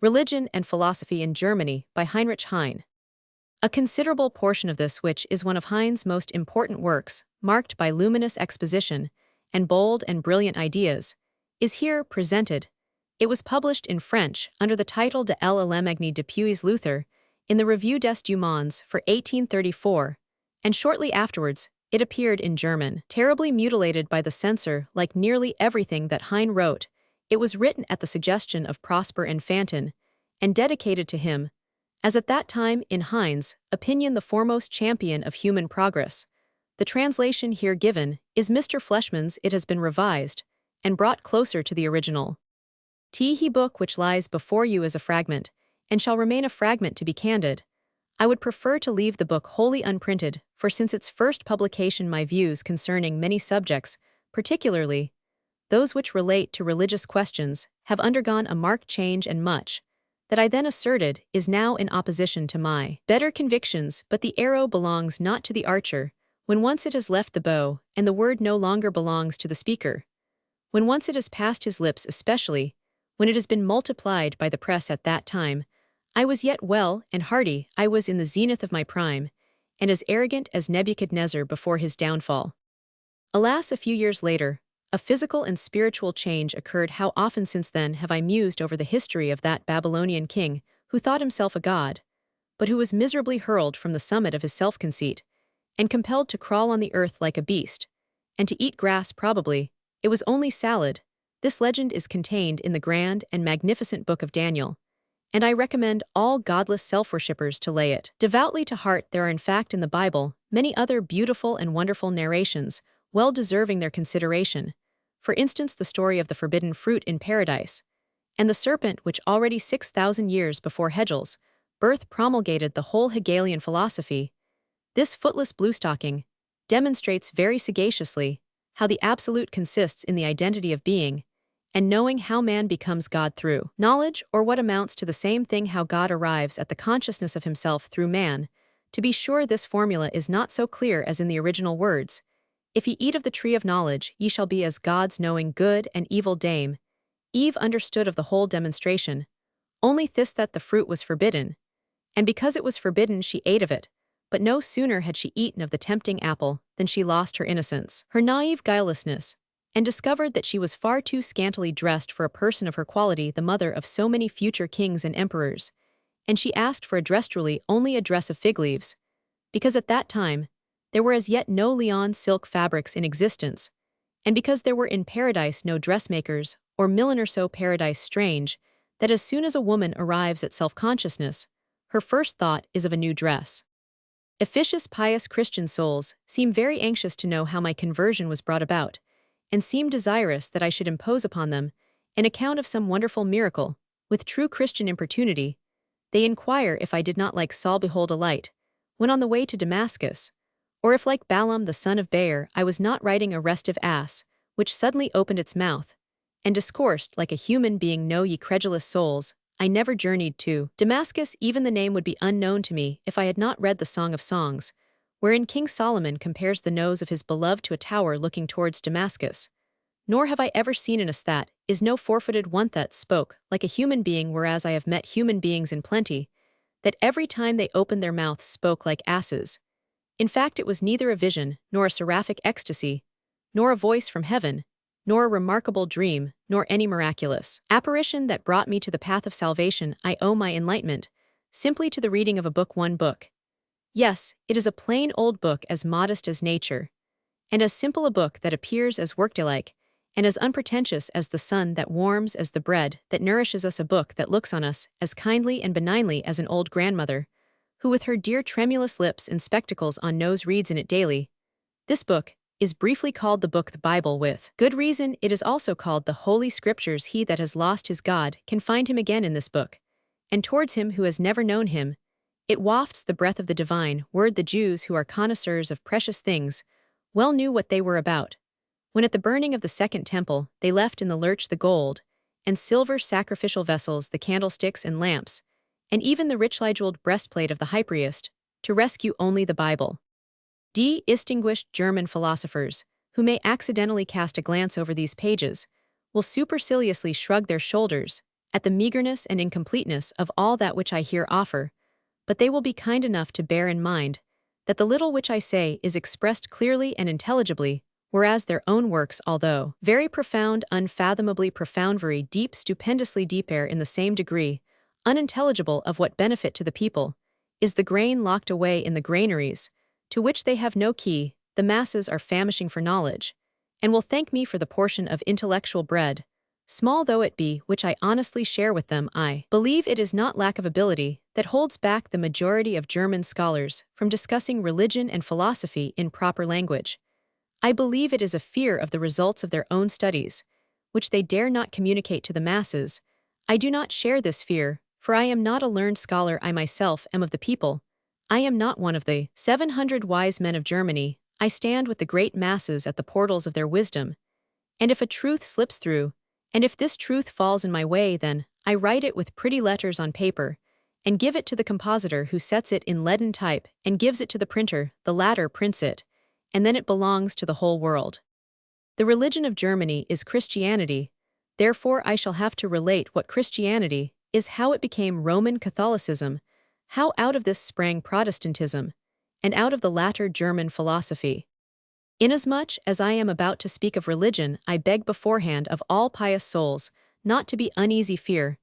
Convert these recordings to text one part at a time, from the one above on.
Religion and Philosophy in Germany by Heinrich Heine. A considerable portion of this, which is one of Heine's most important works, marked by luminous exposition and bold and brilliant ideas, is here presented. It was published in French under the title De l'Allemagne depuis Luther in the Revue des Deux Mondes for 1834, and shortly afterwards it appeared in German. Terribly mutilated by the censor like nearly everything that Heine wrote, it was written at the suggestion of Prosper and Fantin, and dedicated to him, as at that time in Heine's opinion the foremost champion of human progress. The translation here given is Mr. Fleischmann's. It has been revised and brought closer to the original. The book which lies before you is a fragment, and shall remain a fragment to be candid. I would prefer to leave the book wholly unprinted, for since its first publication my views concerning many subjects, particularly those which relate to religious questions, have undergone a marked change, and much that I then asserted is now in opposition to my better convictions. But the arrow belongs not to the archer, when once it has left the bow, and the word no longer belongs to the speaker. When once it has passed his lips, especially when it has been multiplied by the press. At that time I was yet well and hearty, I was in the zenith of my prime, and as arrogant as Nebuchadnezzar before his downfall. Alas, a few years later, a physical and spiritual change occurred. How often since then have I mused over the history of that Babylonian king who thought himself a god, but who was miserably hurled from the summit of his self-conceit, and compelled to crawl on the earth like a beast, and to eat grass. Probably it was only salad. This legend is contained in the grand and magnificent book of Daniel, and I recommend all godless self-worshippers to lay it devoutly to heart. There are in fact in the Bible many other beautiful and wonderful narrations, well deserving their consideration. For instance, the story of the forbidden fruit in paradise, and the serpent which already 6,000 years before Hegel's birth promulgated the whole Hegelian philosophy. This footless bluestocking demonstrates very sagaciously how the absolute consists in the identity of being, and knowing how man becomes God through knowledge, or what amounts to the same thing, how God arrives at the consciousness of himself through man. To be sure, this formula is not so clear as in the original words. If ye eat of the tree of knowledge, ye shall be as gods, knowing good and evil. Dame Eve understood of the whole demonstration only this, that the fruit was forbidden, and because it was forbidden she ate of it. But no sooner had she eaten of the tempting apple than she lost her innocence, her naive guilelessness, and discovered that she was far too scantily dressed for a person of her quality, the mother of so many future kings and emperors. And she asked for a dress, truly only a dress of fig leaves, because at that time there were as yet no Leon silk fabrics in existence, and because there were in paradise no dressmakers or milliners. So paradise strange, that as soon as a woman arrives at self-consciousness, her first thought is of a new dress. Officious pious Christian souls seem very anxious to know how my conversion was brought about, and seem desirous that I should impose upon them an account of some wonderful miracle. With true Christian importunity, they inquire if I did not, like Saul, behold a light when on the way to Damascus, or if, like Balaam the son of Beor, I was not riding a restive ass, which suddenly opened its mouth and discoursed like a human being. Know ye, credulous souls, I never journeyed to Damascus. Even the name would be unknown to me if I had not read the Song of Songs, wherein King Solomon compares the nose of his beloved to a tower looking towards Damascus. Nor have I ever seen an ass that is no four-footed one that spoke like a human being, whereas I have met human beings in plenty, that every time they opened their mouths spoke like asses. In fact, it was neither a vision, nor a seraphic ecstasy, nor a voice from heaven, nor a remarkable dream, nor any miraculous apparition that brought me to the path of salvation. I owe my enlightenment simply to the reading of a book. One book. Yes, it is a plain old book, as modest as nature, and as simple a book that appears as workday-like, and as unpretentious as the sun that warms, as the bread that nourishes us, a book that looks on us as kindly and benignly as an old grandmother, who with her dear tremulous lips and spectacles on nose reads in it daily. This book is briefly called the book the Bible. With good reason it is also called the Holy Scriptures. He that has lost his God can find him again in this book, and towards him who has never known him, it wafts the breath of the divine word. The Jews, who are connoisseurs of precious things, well knew what they were about, when at the burning of the second temple they left in the lurch the gold and silver sacrificial vessels, the candlesticks and lamps, and even the richly jeweled breastplate of the high priest, to rescue only the Bible. Distinguished German philosophers, who may accidentally cast a glance over these pages, will superciliously shrug their shoulders at the meagerness and incompleteness of all that which I here offer, but they will be kind enough to bear in mind that the little which I say is expressed clearly and intelligibly, whereas their own works, although very profound, unfathomably profound, very deep, stupendously deep, are in the same degree unintelligible of what benefit to the people, is the grain locked away in the granaries, to which they have no key. The masses are famishing for knowledge, and will thank me for the portion of intellectual bread, small though it be, which I honestly share with them. I believe it is not lack of ability that holds back the majority of German scholars from discussing religion and philosophy in proper language. I believe it is a fear of the results of their own studies, which they dare not communicate to the masses. I do not share this fear, for I am not a learned scholar. I myself am of the people. I am not one of the 700 wise men of Germany. I stand with the great masses at the portals of their wisdom. And if a truth slips through, and if this truth falls in my way, then I write it with pretty letters on paper, and give it to the compositor, who sets it in leaden type and gives it to the printer. The latter prints it, and then it belongs to the whole world. The religion of Germany is Christianity, therefore I shall have to relate what Christianity is, how it became Roman Catholicism, how out of this sprang Protestantism, and out of the latter German philosophy. Inasmuch as I am about to speak of religion, I beg beforehand of all pious souls not to be uneasy. Fear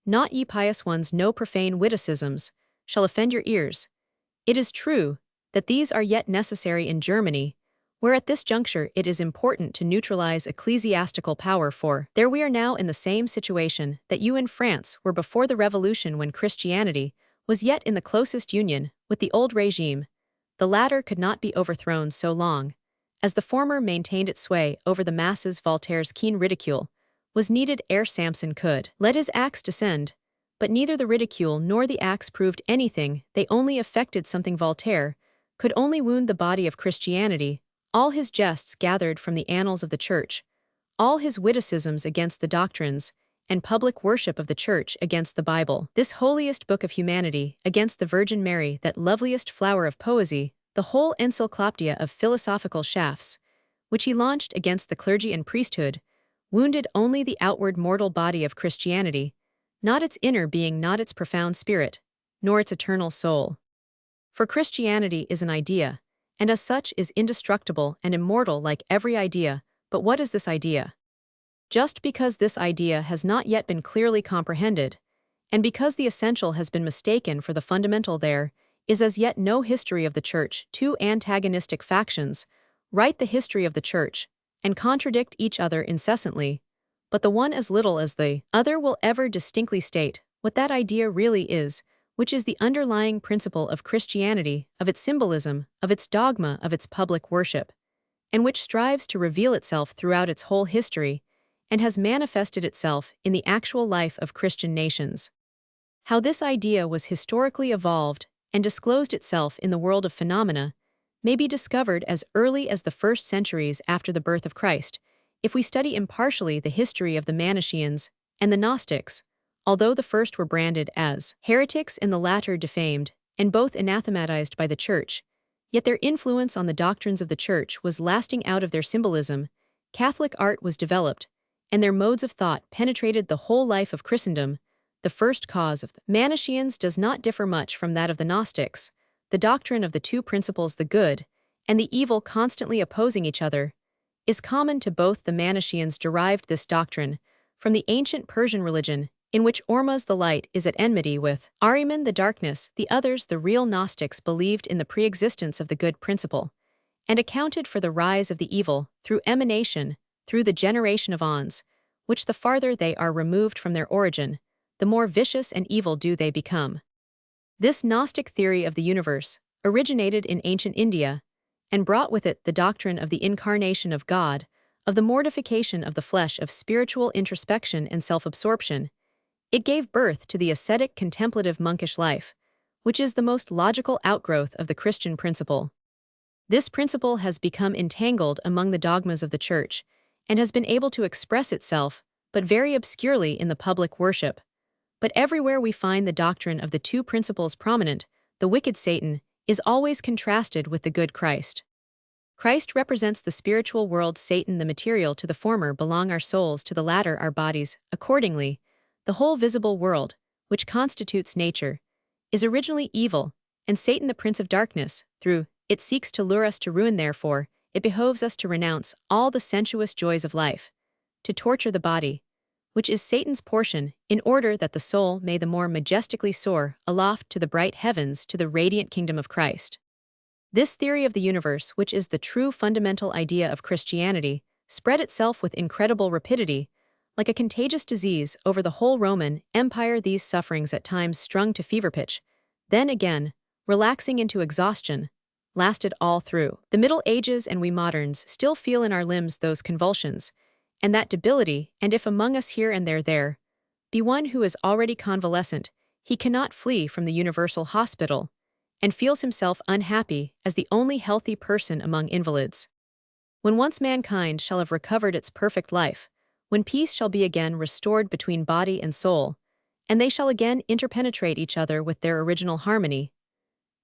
not, ye pious ones, no profane witticisms shall offend your ears. It is true that these are yet necessary in Germany, where at this juncture it is important to neutralize ecclesiastical power, for there we are now in the same situation that you in France were before the Revolution, when Christianity was yet in the closest union with the old regime. The latter could not be overthrown so long as the former maintained its sway over the masses. Voltaire's keen ridicule was needed ere Samson could let his axe descend, but neither the ridicule nor the axe proved anything, they only effected something. Voltaire could only wound the body of Christianity. All his jests gathered from the annals of the Church, all his witticisms against the doctrines and public worship of the Church, against the Bible, this holiest book of humanity, against the Virgin Mary, that loveliest flower of poesy, the whole encyclopedia of philosophical shafts, which he launched against the clergy and priesthood, wounded only the outward mortal body of Christianity, not its inner being, not its profound spirit, nor its eternal soul. For Christianity is an idea, and as such is indestructible and immortal like every idea. But what is this idea? Just because this idea has not yet been clearly comprehended, and because the essential has been mistaken for the fundamental, there is as yet no history of the Church. Two antagonistic factions write the history of the Church, and contradict each other incessantly, but the one as little as the other will ever distinctly state what that idea really is, which is the underlying principle of Christianity, of its symbolism, of its dogma, of its public worship, and which strives to reveal itself throughout its whole history, and has manifested itself in the actual life of Christian nations. How this idea was historically evolved and disclosed itself in the world of phenomena may be discovered as early as the first centuries after the birth of Christ, if we study impartially the history of the Manichaeans and the Gnostics. Although the first were branded as heretics and the latter defamed, and both anathematized by the Church, yet their influence on the doctrines of the Church was lasting. Out of their symbolism, Catholic art was developed, and their modes of thought penetrated the whole life of Christendom. The first cause of the Manichaeans does not differ much from that of the Gnostics. The doctrine of the two principles, the good and the evil constantly opposing each other, is common to both. The Manichaeans derived this doctrine from the ancient Persian religion, in which Ormuzd the light is at enmity with Ahriman the darkness. The others, the real Gnostics, believed in the pre-existence of the good principle, and accounted for the rise of the evil through emanation, through the generation of ons, which the farther they are removed from their origin, the more vicious and evil do they become. This Gnostic theory of the universe originated in ancient India, and brought with it the doctrine of the incarnation of God, of the mortification of the flesh, of spiritual introspection and self-absorption. It gave birth to the ascetic, contemplative, monkish life, which is the most logical outgrowth of the Christian principle. This principle has become entangled among the dogmas of the Church, and has been able to express itself, but very obscurely, in the public worship. But everywhere we find the doctrine of the two principles prominent. The wicked Satan is always contrasted with the good Christ. Christ represents the spiritual world, Satan the material. To the former belong our souls, to the latter our bodies. Accordingly, The whole visible world, which constitutes nature, is originally evil, and Satan the prince of darkness, through it seeks to lure us to ruin. Therefore, it behoves us to renounce all the sensuous joys of life, to torture the body, which is Satan's portion, in order that the soul may the more majestically soar aloft to the bright heavens, to the radiant kingdom of Christ. This theory of the universe, which is the true fundamental idea of Christianity, spread itself with incredible rapidity, like a contagious disease, over the whole Roman Empire. These sufferings, at times strung to fever pitch, then again, relaxing into exhaustion, lasted all through the Middle Ages, and we moderns still feel in our limbs those convulsions, and that debility. And if among us here and there be one who is already convalescent, he cannot flee from the universal hospital, and feels himself unhappy as the only healthy person among invalids. When once mankind shall have recovered its perfect life, when peace shall be again restored between body and soul, and they shall again interpenetrate each other with their original harmony,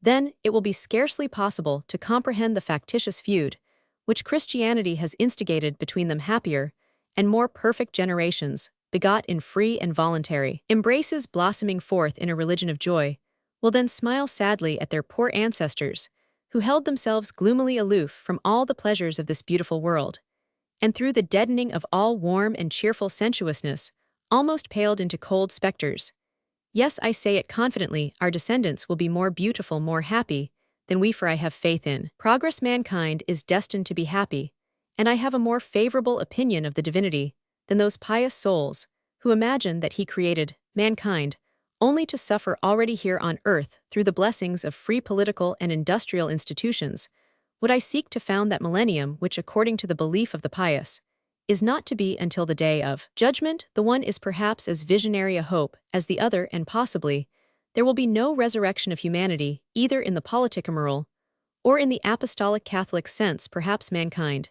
then it will be scarcely possible to comprehend the factitious feud which Christianity has instigated between them. Happier and more perfect generations, begot in free and voluntary embraces, blossoming forth in a religion of joy, will then smile sadly at their poor ancestors, who held themselves gloomily aloof from all the pleasures of this beautiful world, and through the deadening of all warm and cheerful sensuousness, almost paled into cold specters. Yes, I say it confidently, our descendants will be more beautiful, more happy, than we, for I have faith in progress. Mankind is destined to be happy, and I have a more favorable opinion of the divinity than those pious souls who imagine that he created mankind only to suffer already here on earth through the blessings of free political and industrial institutions. Would I seek to found that millennium which, according to the belief of the pious, is not to be until the day of judgment? The one is perhaps as visionary a hope as the other, and possibly there will be no resurrection of humanity, either in the politica moral or in the apostolic Catholic sense. Perhaps mankind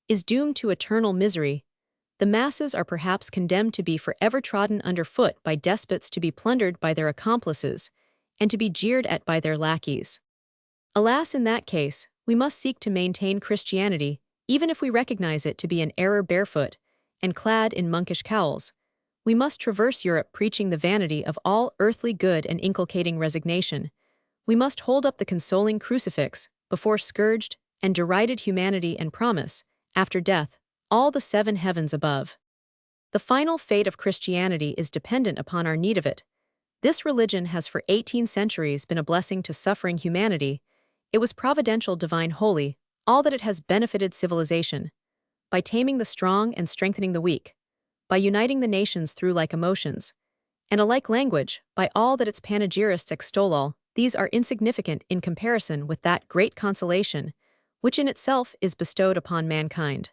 is doomed to eternal misery. The masses are perhaps condemned to be forever trodden underfoot by despots, to be plundered by their accomplices, and to be jeered at by their lackeys. Alas, in that case, we must seek to maintain Christianity, even if we recognize it to be an error. Barefoot and clad in monkish cowls, we must traverse Europe preaching the vanity of all earthly good and inculcating resignation. We must hold up the consoling crucifix before scourged and derided humanity, and promise, after death, all the seven heavens above. The final fate of Christianity is dependent upon our need of it. This religion has for 18 centuries been a blessing to suffering humanity. It was providential, divine, holy, all that it has benefited civilization, by taming the strong and strengthening the weak, by uniting the nations through like emotions, and a like language, by all that its panegyrists extol. All these are insignificant in comparison with that great consolation, which in itself is bestowed upon mankind.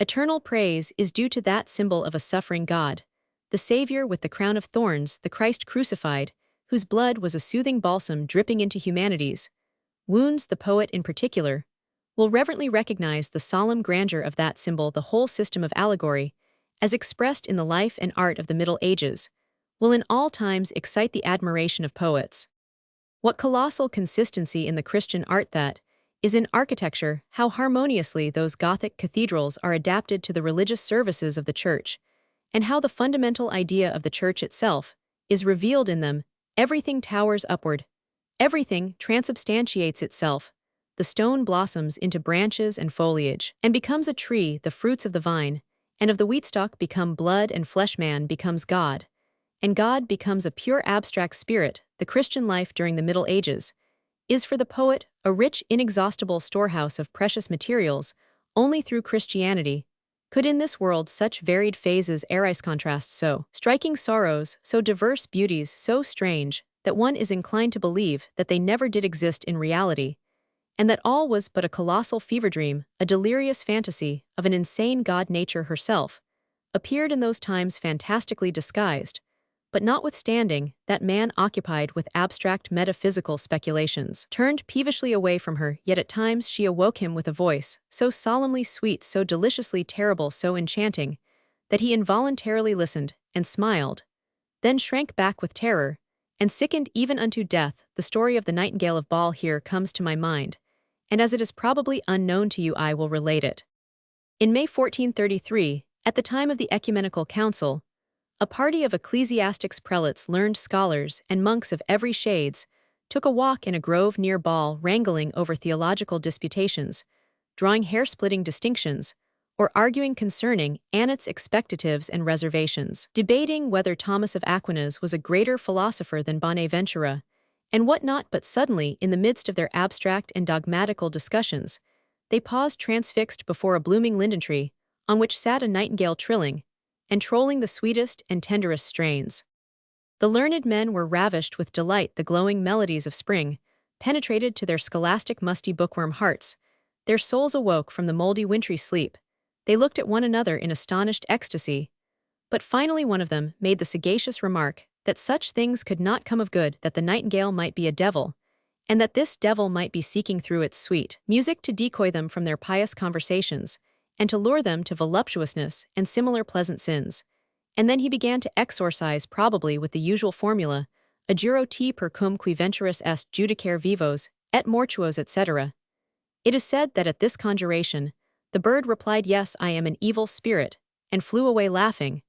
Eternal praise is due to that symbol of a suffering God, the Savior with the crown of thorns, the Christ crucified, whose blood was a soothing balsam dripping into humanity's wounds. The poet, in particular, will reverently recognize the solemn grandeur of that symbol. The whole system of allegory, as expressed in the life and art of the Middle Ages, will in all times excite the admiration of poets. What colossal consistency in the Christian art that is in architecture! How harmoniously those Gothic cathedrals are adapted to the religious services of the Church, and how the fundamental idea of the Church itself is revealed in them. Everything towers upward, everything transubstantiates itself. The stone blossoms into branches and foliage, and becomes a tree. The fruits of the vine and of the wheatstalk become blood and flesh. Man becomes God, and God becomes a pure abstract spirit. The Christian life during the Middle Ages is for the poet a rich, inexhaustible storehouse of precious materials. Only through Christianity could in this world such varied phases arise, contrasts, so striking sorrows, so diverse beauties, so strange that one is inclined to believe that they never did exist in reality, and that all was but a colossal fever dream, a delirious fantasy of an insane god. Nature herself appeared in those times fantastically disguised, but notwithstanding that man, occupied with abstract metaphysical speculations, turned peevishly away from her, yet at times she awoke him with a voice so solemnly sweet, so deliciously terrible, so enchanting, that he involuntarily listened and smiled, then shrank back with terror, and sickened even unto death. The story of the Nightingale of Baal here comes to my mind, and as it is probably unknown to you, I will relate it. In May 1433, at the time of the Ecumenical Council, A party of ecclesiastics, prelates, learned scholars, and monks of every shades took a walk in a grove near Ball, wrangling over theological disputations, drawing hair-splitting distinctions, or arguing concerning anecdotes, expectatives, and reservations, debating whether Thomas of Aquinas was a greater philosopher than Bonaventura, and what not. But suddenly, in the midst of their abstract and dogmatical discussions, they paused transfixed before a blooming linden tree, on which sat a nightingale trilling, and trolling the sweetest and tenderest strains. The learned men were ravished with delight. The glowing melodies of spring penetrated to their scholastic musty bookworm hearts. Their souls awoke from the moldy wintry sleep. They looked at one another in astonished ecstasy. But finally one of them made the sagacious remark that such things could not come of good, that the nightingale might be a devil, and that this devil might be seeking through its sweet music to decoy them from their pious conversations, and to lure them to voluptuousness and similar pleasant sins. And then he began to exorcise, probably with the usual formula, adjuro te per cum qui venturus est judicare vivos, et mortuos, etc. It is said that at this conjuration, the bird replied, "Yes, I am an evil spirit," and flew away laughing,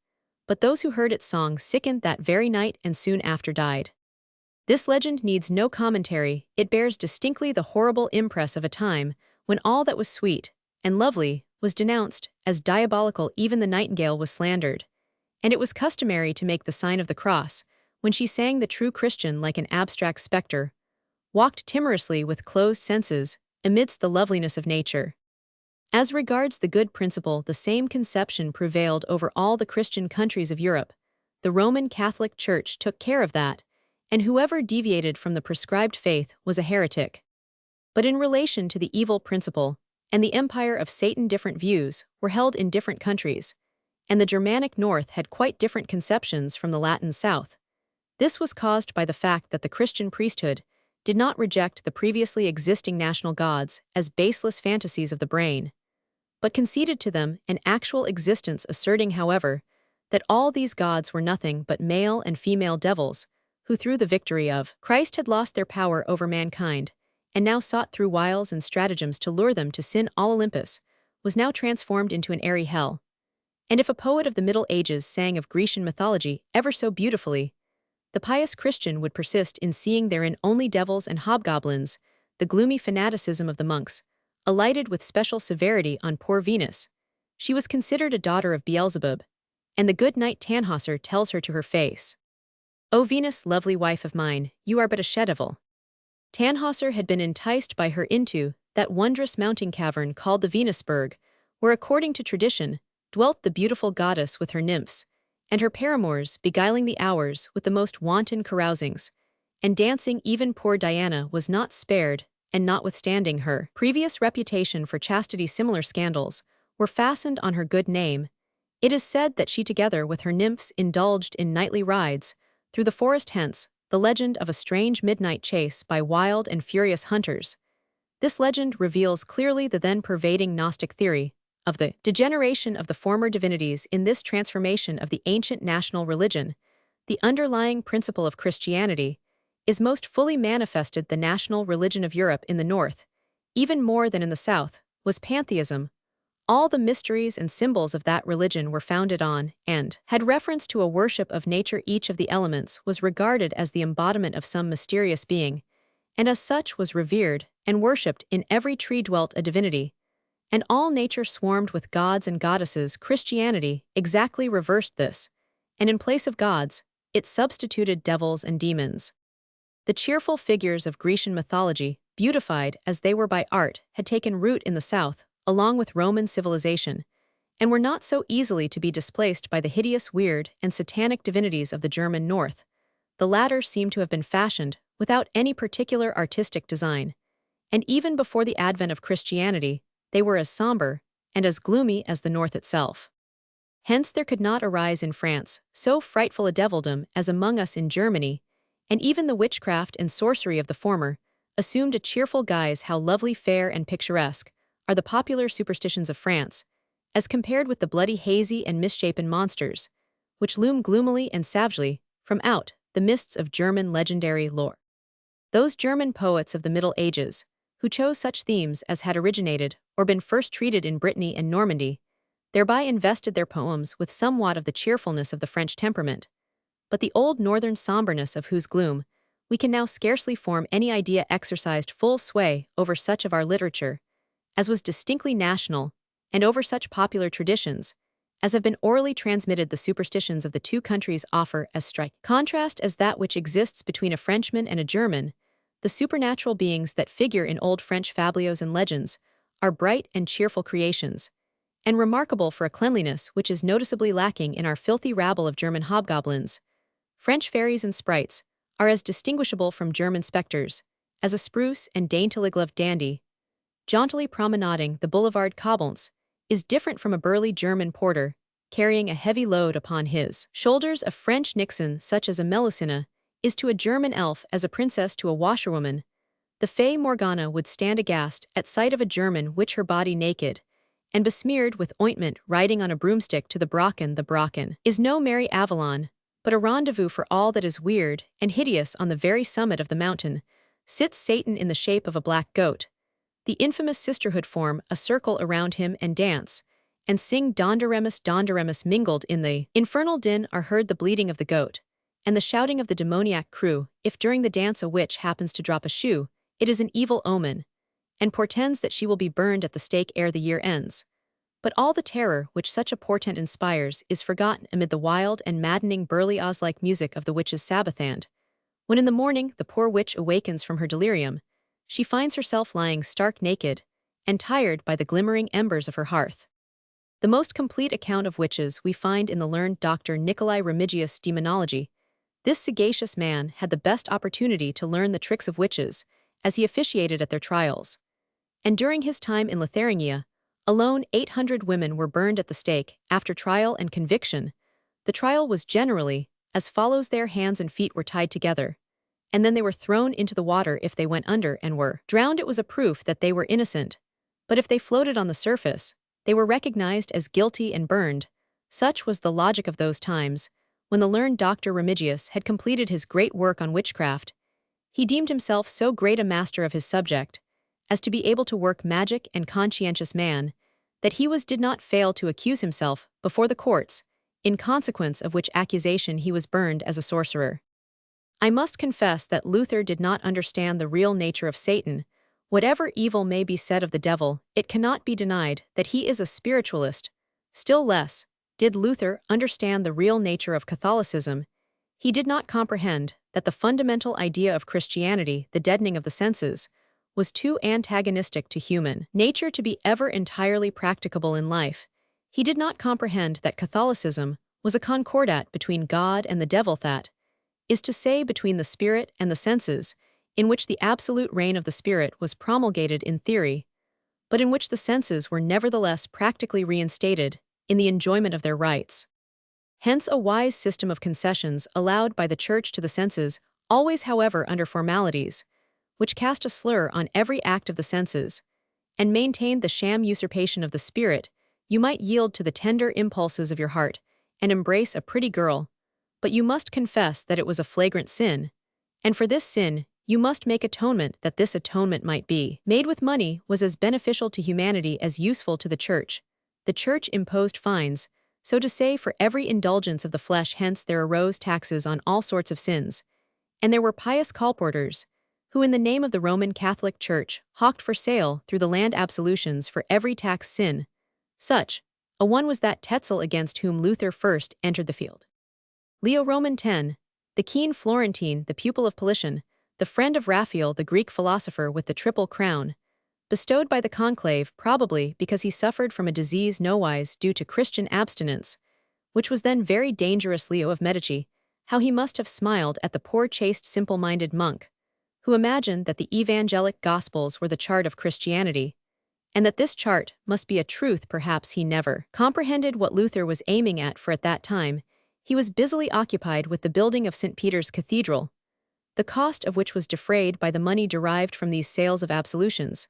but those who heard its song sickened that very night and soon after died. This legend needs no commentary. It bears distinctly the horrible impress of a time when all that was sweet and lovely was denounced as diabolical. Even the nightingale was slandered, and it was customary to make the sign of the cross when she sang. The true Christian, like an abstract spectre, walked timorously with closed senses amidst the loveliness of nature. As regards the good principle, the same conception prevailed over all the Christian countries of Europe. The Roman Catholic Church took care of that, and whoever deviated from the prescribed faith was a heretic. But in relation to the evil principle and the empire of Satan, different views were held in different countries, and the Germanic North had quite different conceptions from the Latin South. This was caused by the fact that the Christian priesthood did not reject the previously existing national gods as baseless fantasies of the brain, but conceded to them an actual existence, asserting, however, that all these gods were nothing but male and female devils, who through the victory of Christ had lost their power over mankind, and now sought through wiles and stratagems to lure them to sin. All Olympus was now transformed into an airy hell. And if a poet of the Middle Ages sang of Grecian mythology ever so beautifully, the pious Christian would persist in seeing therein only devils and hobgoblins. The gloomy fanaticism of the monks alighted with special severity on poor Venus. She was considered a daughter of Beelzebub, and the good knight Tannhäuser tells her to her face, "O Venus, lovely wife of mine, you are but a she-devil." Tannhäuser had been enticed by her into that wondrous mountain cavern called the Venusberg, where, according to tradition, dwelt the beautiful goddess with her nymphs, and her paramours, beguiling the hours with the most wanton carousings and dancing. Even poor Diana was not spared, and notwithstanding her previous reputation for chastity, similar scandals were fastened on her good name. It is said that she, together with her nymphs, indulged in nightly rides through the forest. Hence the legend of a strange midnight chase by wild and furious hunters. This legend reveals clearly the then pervading Gnostic theory of the degeneration of the former divinities. In this transformation of the ancient national religion, the underlying principle of Christianity is most fully manifested. The national religion of Europe in the north, even more than in the south, was pantheism. All the mysteries and symbols of that religion were founded on, and had reference to, a worship of nature. Each of the elements was regarded as the embodiment of some mysterious being, and as such was revered and worshipped. In every tree dwelt a divinity, and all nature swarmed with gods and goddesses. Christianity exactly reversed this, and in place of gods, it substituted devils and demons. The cheerful figures of Grecian mythology, beautified as they were by art, had taken root in the south, along with Roman civilization, and were not so easily to be displaced by the hideous, weird, and satanic divinities of the German north. The latter seem to have been fashioned without any particular artistic design, and even before the advent of Christianity, they were as somber and as gloomy as the north itself. Hence there could not arise in France so frightful a devildom as among us in Germany, and even the witchcraft and sorcery of the former assumed a cheerful guise. How lovely, fair, and picturesque are the popular superstitions of France, as compared with the bloody, hazy, and misshapen monsters, which loom gloomily and savagely from out the mists of German legendary lore. Those German poets of the Middle Ages, who chose such themes as had originated or been first treated in Brittany and Normandy, thereby invested their poems with somewhat of the cheerfulness of the French temperament, but the old northern somberness of whose gloom we can now scarcely form any idea exercised full sway over such of our literature as was distinctly national, and over such popular traditions as have been orally transmitted. The superstitions of the two countries offer as striking contrast as that which exists between a Frenchman and a German. The supernatural beings that figure in old French fabliaux and legends are bright and cheerful creations, and remarkable for a cleanliness which is noticeably lacking in our filthy rabble of German hobgoblins. French fairies and sprites are as distinguishable from German specters as a spruce and daintily gloved dandy, jauntily promenading the boulevard Cobblents, is different from a burly German porter carrying a heavy load upon his shoulders. A French Nixon, such as a Melusina, is to a German elf as a princess to a washerwoman. The Fay Morgana would stand aghast at sight of a German which her body naked and besmeared with ointment riding on a broomstick to the Brocken. The Brocken is no merry Avalon, but a rendezvous for all that is weird and hideous. On the very summit of the mountain sits Satan in the shape of a black goat. The infamous sisterhood form a circle around him and dance, and sing Dondoremus Dondoremus. Mingled in the infernal din are heard the bleating of the goat, and the shouting of the demoniac crew. If during the dance a witch happens to drop a shoe, it is an evil omen, and portends that she will be burned at the stake ere the year ends. But all the terror which such a portent inspires is forgotten amid the wild and maddening burly Oz-like music of the witch's Sabbathand. When in the morning the poor witch awakens from her delirium, she finds herself lying stark naked and tired by the glimmering embers of her hearth. The most complete account of witches we find in the learned Dr. Nicolai Remigius' Demonology. This sagacious man had the best opportunity to learn the tricks of witches, as he officiated at their trials. And during his time in Lotharingia, alone 800 women were burned at the stake. After trial and conviction, the trial was generally as follows: their hands and feet were tied together, and then they were thrown into the water. If they went under and were drowned, it was a proof that they were innocent, but if they floated on the surface, they were recognized as guilty and burned. Such was the logic of those times. When the learned Dr. Remigius had completed his great work on witchcraft, he deemed himself so great a master of his subject as to be able to work magic and conscientious man, that he did not fail to accuse himself before the courts, in consequence of which accusation he was burned as a sorcerer. I must confess that Luther did not understand the real nature of Satan. Whatever evil may be said of the devil, it cannot be denied that he is a spiritualist. Still less did Luther understand the real nature of Catholicism. He did not comprehend that the fundamental idea of Christianity, the deadening of the senses, was too antagonistic to human nature to be ever entirely practicable in life. He did not comprehend that Catholicism was a concordat between God and the devil, that is to say, between the spirit and the senses, in which the absolute reign of the spirit was promulgated in theory, but in which the senses were nevertheless practically reinstated in the enjoyment of their rights. Hence a wise system of concessions allowed by the Church to the senses, always however under formalities, which cast a slur on every act of the senses, and maintained the sham usurpation of the spirit. You might yield to the tender impulses of your heart and embrace a pretty girl, but you must confess that it was a flagrant sin, and for this sin you must make atonement. That this atonement might be made with money was as beneficial to humanity as useful to the Church. The Church imposed fines, so to say, for every indulgence of the flesh. Hence there arose taxes on all sorts of sins, and there were pious colporteurs, who in the name of the Roman Catholic Church hawked for sale through the land absolutions for every tax sin. Such a one was that Tetzel against whom Luther first entered the field. Leo Roman X, the keen Florentine, the pupil of Politian, the friend of Raphael, the Greek philosopher with the triple crown, bestowed by the conclave probably because he suffered from a disease nowise due to Christian abstinence, which was then very dangerous. Leo of Medici, how he must have smiled at the poor chaste simple-minded monk, who imagined that the evangelic gospels were the chart of Christianity, and that this chart must be a truth. Perhaps he never comprehended what Luther was aiming at, for at that time he was busily occupied with the building of St. Peter's Cathedral, the cost of which was defrayed by the money derived from these sales of absolutions,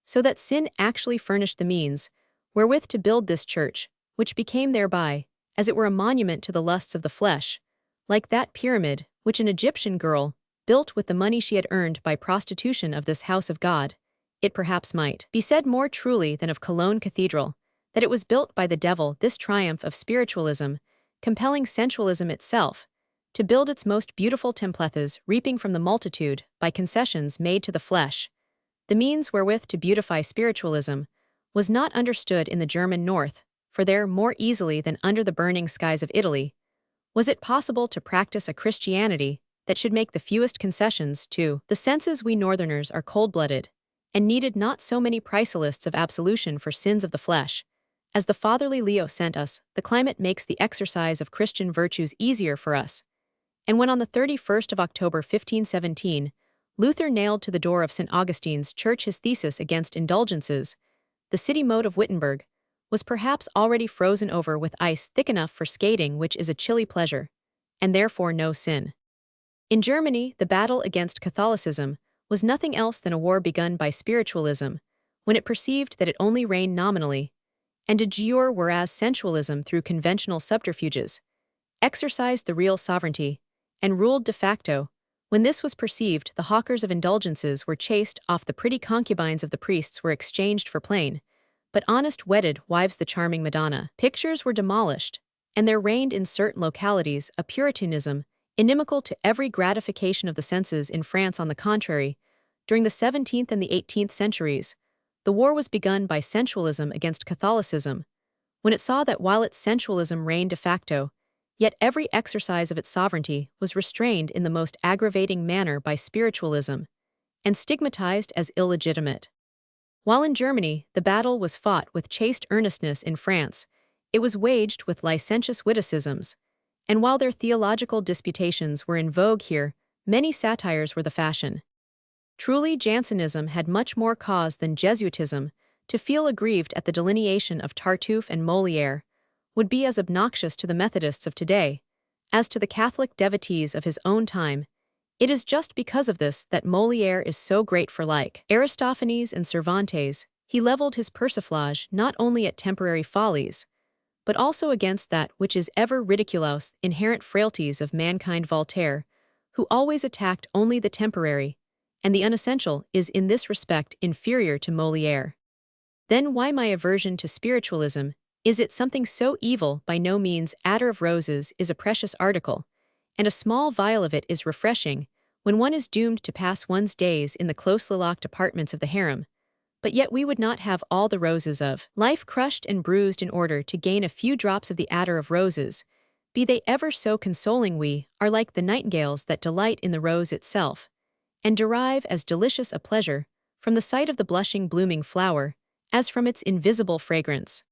so that sin actually furnished the means wherewith to build this church, which became thereby, as it were, a monument to the lusts of the flesh, like that pyramid which an Egyptian girl built with the money she had earned by prostitution of this house of God. It perhaps might be said more truly than of Cologne Cathedral, that it was built by the devil, this triumph of spiritualism, compelling sensualism itself, to build its most beautiful templethas, reaping from the multitude, by concessions made to the flesh. The means wherewith to beautify spiritualism was not understood in the German north, for there, more easily than under the burning skies of Italy, was it possible to practice a Christianity that should make the fewest concessions to the senses. We northerners are cold-blooded, and needed not so many price-lists of absolution for sins of the flesh. As the fatherly Leo sent us, the climate makes the exercise of Christian virtues easier for us. And when on the 31st of October 1517, Luther nailed to the door of St. Augustine's church his thesis against indulgences, the city moat of Wittenberg was perhaps already frozen over with ice thick enough for skating, which is a chilly pleasure, and therefore no sin. In Germany, the battle against Catholicism was nothing else than a war begun by spiritualism, when it perceived that it only reigned nominally, and de jure, whereas sensualism, through conventional subterfuges, exercised the real sovereignty, and ruled de facto. When this was perceived, the hawkers of indulgences were chased off, the pretty concubines of the priests were exchanged for plain, but honest wedded wives, the charming Madonna. Pictures were demolished, and there reigned in certain localities a Puritanism inimical to every gratification of the senses. In France, on the contrary, during the 17th and the 18th centuries, the war was begun by sensualism against Catholicism, when it saw that while its sensualism reigned de facto, yet every exercise of its sovereignty was restrained in the most aggravating manner by spiritualism, and stigmatized as illegitimate. While in Germany the battle was fought with chaste earnestness, in France it was waged with licentious witticisms, and while their theological disputations were in vogue here, many satires were the fashion. Truly, Jansenism had much more cause than Jesuitism to feel aggrieved at the delineation of Tartuffe and Molière, would be as obnoxious to the Methodists of today as to the Catholic devotees of his own time. It is just because of this that Molière is so great, for like Aristophanes and Cervantes, he leveled his persiflage not only at temporary follies, but also against that which is ever ridiculous, inherent frailties of mankind. Voltaire, who always attacked only the temporary and the unessential, is in this respect inferior to Molière. Then why my aversion to spiritualism? Is it something so evil? By no means. Attar of roses is a precious article, and a small vial of it is refreshing when one is doomed to pass one's days in the closely locked apartments of the harem. But yet we would not have all the roses of life crushed and bruised in order to gain a few drops of the attar of roses, be they ever so consoling. We are like the nightingales that delight in the rose itself, and derive as delicious a pleasure from the sight of the blushing blooming flower as from its invisible fragrance.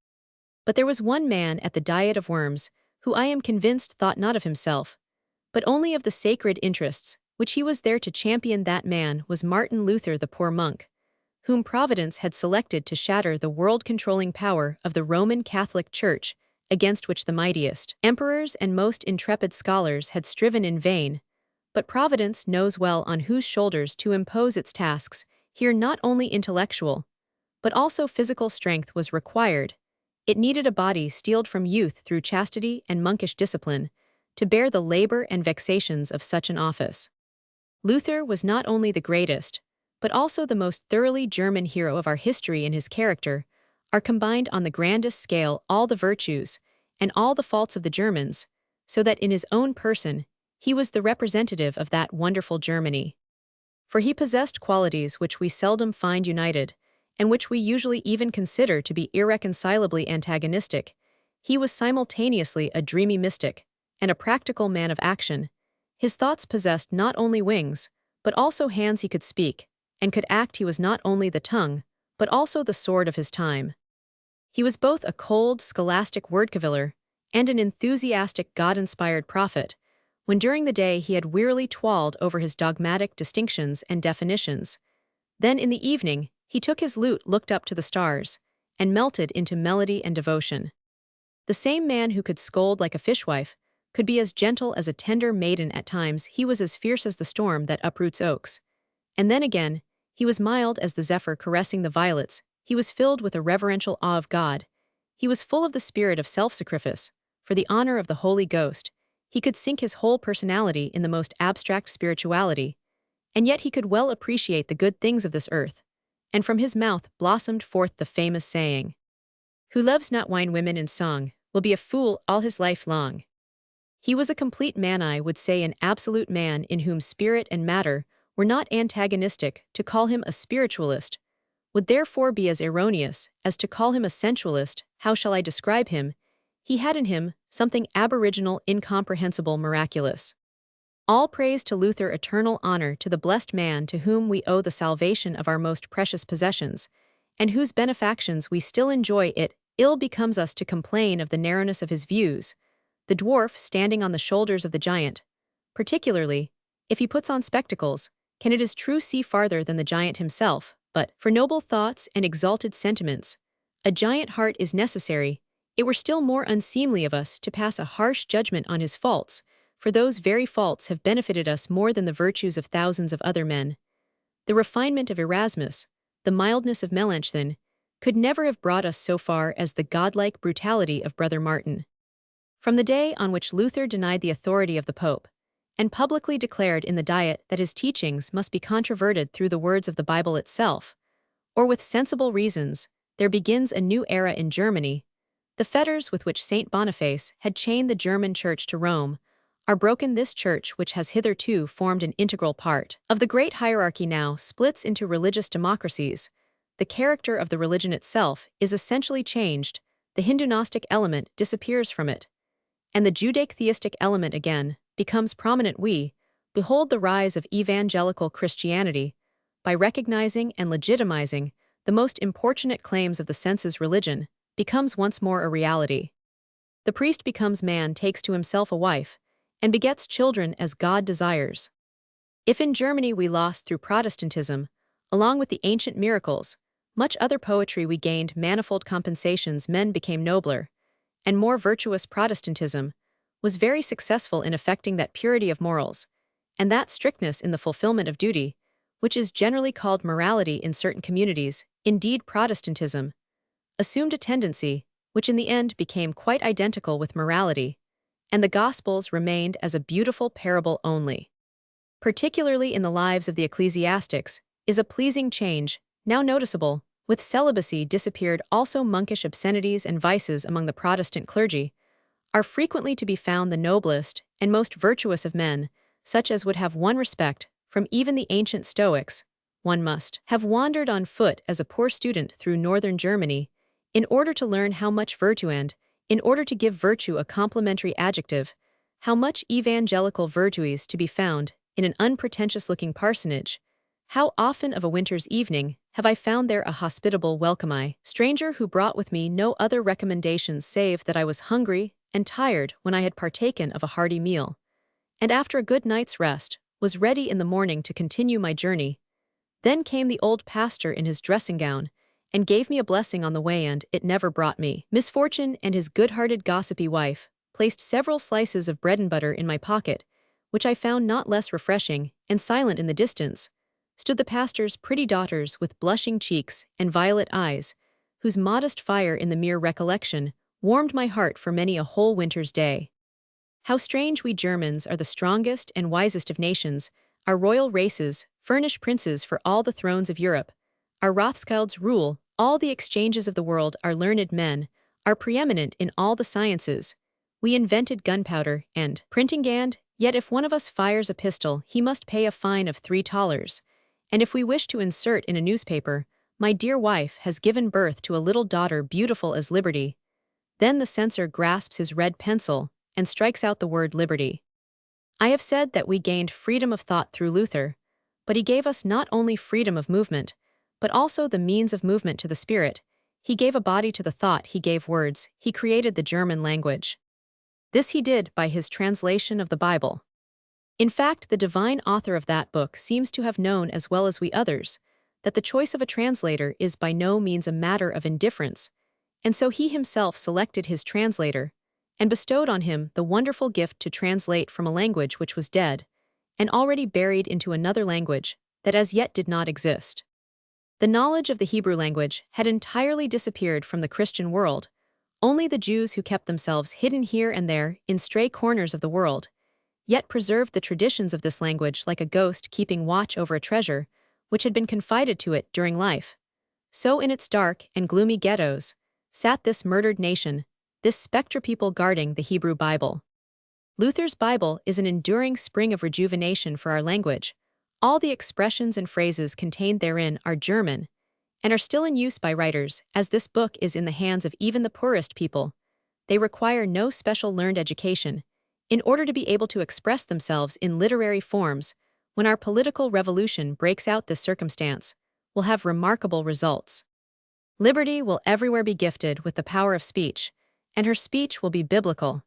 But there was one man at the Diet of Worms who, I am convinced, thought not of himself, but only of the sacred interests which he was there to champion. That man was Martin Luther, the poor monk, whom Providence had selected to shatter the world-controlling power of the Roman Catholic Church, against which the mightiest emperors and most intrepid scholars had striven in vain. But Providence knows well on whose shoulders to impose its tasks. Here not only intellectual, but also physical strength was required. It needed a body steeled from youth through chastity and monkish discipline to bear the labor and vexations of such an office. Luther was not only the greatest, but also the most thoroughly German hero of our history. In his character are combined on the grandest scale all the virtues and all the faults of the Germans, so that in his own person he was the representative of that wonderful Germany. For he possessed qualities which we seldom find united, and which we usually even consider to be irreconcilably antagonistic. He was simultaneously a dreamy mystic and a practical man of action. His thoughts possessed not only wings, but also hands. He could speak and could act. He was not only the tongue, but also the sword of his time. He was both a cold, scholastic wordcaviller and an enthusiastic, God-inspired prophet, when during the day he had wearily twirled over his dogmatic distinctions and definitions. Then in the evening he took his lute, looked up to the stars, and melted into melody and devotion. The same man who could scold like a fishwife could be as gentle as a tender maiden at times. He was as fierce as the storm that uproots oaks. And then again, he was mild as the zephyr caressing the violets. He was filled with a reverential awe of God. He was full of the spirit of self-sacrifice, for the honor of the Holy Ghost. He could sink his whole personality in the most abstract spirituality, and yet he could well appreciate the good things of this earth. And from his mouth blossomed forth the famous saying, who loves not wine women in song, will be a fool all his life long. He was a complete man, I would say an absolute man in whom spirit and matter were not antagonistic. To call him a spiritualist would therefore be as erroneous as to call him a sensualist. How shall I describe him? He had in him something aboriginal, incomprehensible, miraculous. All praise to Luther, eternal honor to the blessed man to whom we owe the salvation of our most precious possessions, and whose benefactions we still enjoy. It ill becomes us to complain of the narrowness of his views, the dwarf standing on the shoulders of the giant, particularly, if he puts on spectacles, can it is true see farther than the giant himself, but, for noble thoughts and exalted sentiments, a giant heart is necessary. It were still more unseemly of us to pass a harsh judgment on his faults, for those very faults have benefited us more than the virtues of thousands of other men. The refinement of Erasmus, the mildness of Melanchthon, could never have brought us so far as the godlike brutality of Brother Martin. From the day on which Luther denied the authority of the Pope, and publicly declared in the Diet that his teachings must be controverted through the words of the Bible itself, or with sensible reasons, there begins a new era in Germany. The fetters with which Saint Boniface had chained the German Church to Rome are broken. This church, which has hitherto formed an integral part of the great hierarchy, now splits into religious democracies. The character of the religion itself is essentially changed, the Hindu Gnostic element disappears from it, and the Judaic-theistic element again becomes prominent. We behold the rise of evangelical Christianity by recognizing and legitimizing the most importunate claims of the senses. Religion becomes once more a reality. The priest becomes man, takes to himself a wife, and begets children as God desires. If in Germany we lost through Protestantism, along with the ancient miracles, much other poetry, we gained manifold compensations. Men became nobler and more virtuous. Protestantism was very successful in effecting that purity of morals, and that strictness in the fulfillment of duty, which is generally called morality in certain communities. Indeed, Protestantism assumed a tendency which in the end became quite identical with morality, and the Gospels remained as a beautiful parable only. Particularly in the lives of the ecclesiastics is a pleasing change, now noticeable. With celibacy disappeared, also monkish obscenities and vices among the Protestant clergy are frequently to be found the noblest and most virtuous of men, such as would have won respect from even the ancient Stoics. One must have wandered on foot as a poor student through northern Germany in order to learn how much virtue, and, in order to give virtue a complementary adjective, how much evangelical virtue is to be found in an unpretentious-looking parsonage. How often of a winter's evening have I found there a hospitable welcome stranger who brought with me no other recommendations save that I was hungry and tired when I had partaken of a hearty meal, and after a good night's rest, was ready in the morning to continue my journey. Then came the old pastor in his dressing gown, and gave me a blessing on the way, and it never brought me misfortune. And his good-hearted gossipy wife placed several slices of bread and butter in my pocket, which I found not less refreshing, and silent in the distance stood the pastor's pretty daughters with blushing cheeks and violet eyes, whose modest fire in the mere recollection warmed my heart for many a whole winter's day. How strange! We Germans are the strongest and wisest of nations. Our royal races furnish princes for all the thrones of Europe. Our Rothschilds rule all the exchanges of the world. Our learned men are preeminent in all the sciences. We invented gunpowder and printing, and yet if one of us fires a pistol, he must pay a fine of $3. And if we wish to insert in a newspaper, "My dear wife has given birth to a little daughter beautiful as liberty," then the censor grasps his red pencil and strikes out the word liberty. I have said that we gained freedom of thought through Luther, but he gave us not only freedom of movement, but also the means of movement to the spirit. He gave a body to the thought, he gave words, he created the German language. This he did by his translation of the Bible. In fact, the divine author of that book seems to have known as well as we others that the choice of a translator is by no means a matter of indifference, and so he himself selected his translator and bestowed on him the wonderful gift to translate from a language which was dead and already buried into another language that as yet did not exist. The knowledge of the Hebrew language had entirely disappeared from the Christian world. Only the Jews, who kept themselves hidden here and there in stray corners of the world, yet preserved the traditions of this language like a ghost keeping watch over a treasure which had been confided to it during life. So in its dark and gloomy ghettos, sat this murdered nation, this spectre people guarding the Hebrew Bible. Luther's Bible is an enduring spring of rejuvenation for our language. All the expressions and phrases contained therein are German and are still in use by writers, as this book is in the hands of even the poorest people. They require no special learned education in order to be able to express themselves in literary forms. When our political revolution breaks out, this circumstance will have remarkable results. Liberty will everywhere be gifted with the power of speech, and her speech will be biblical.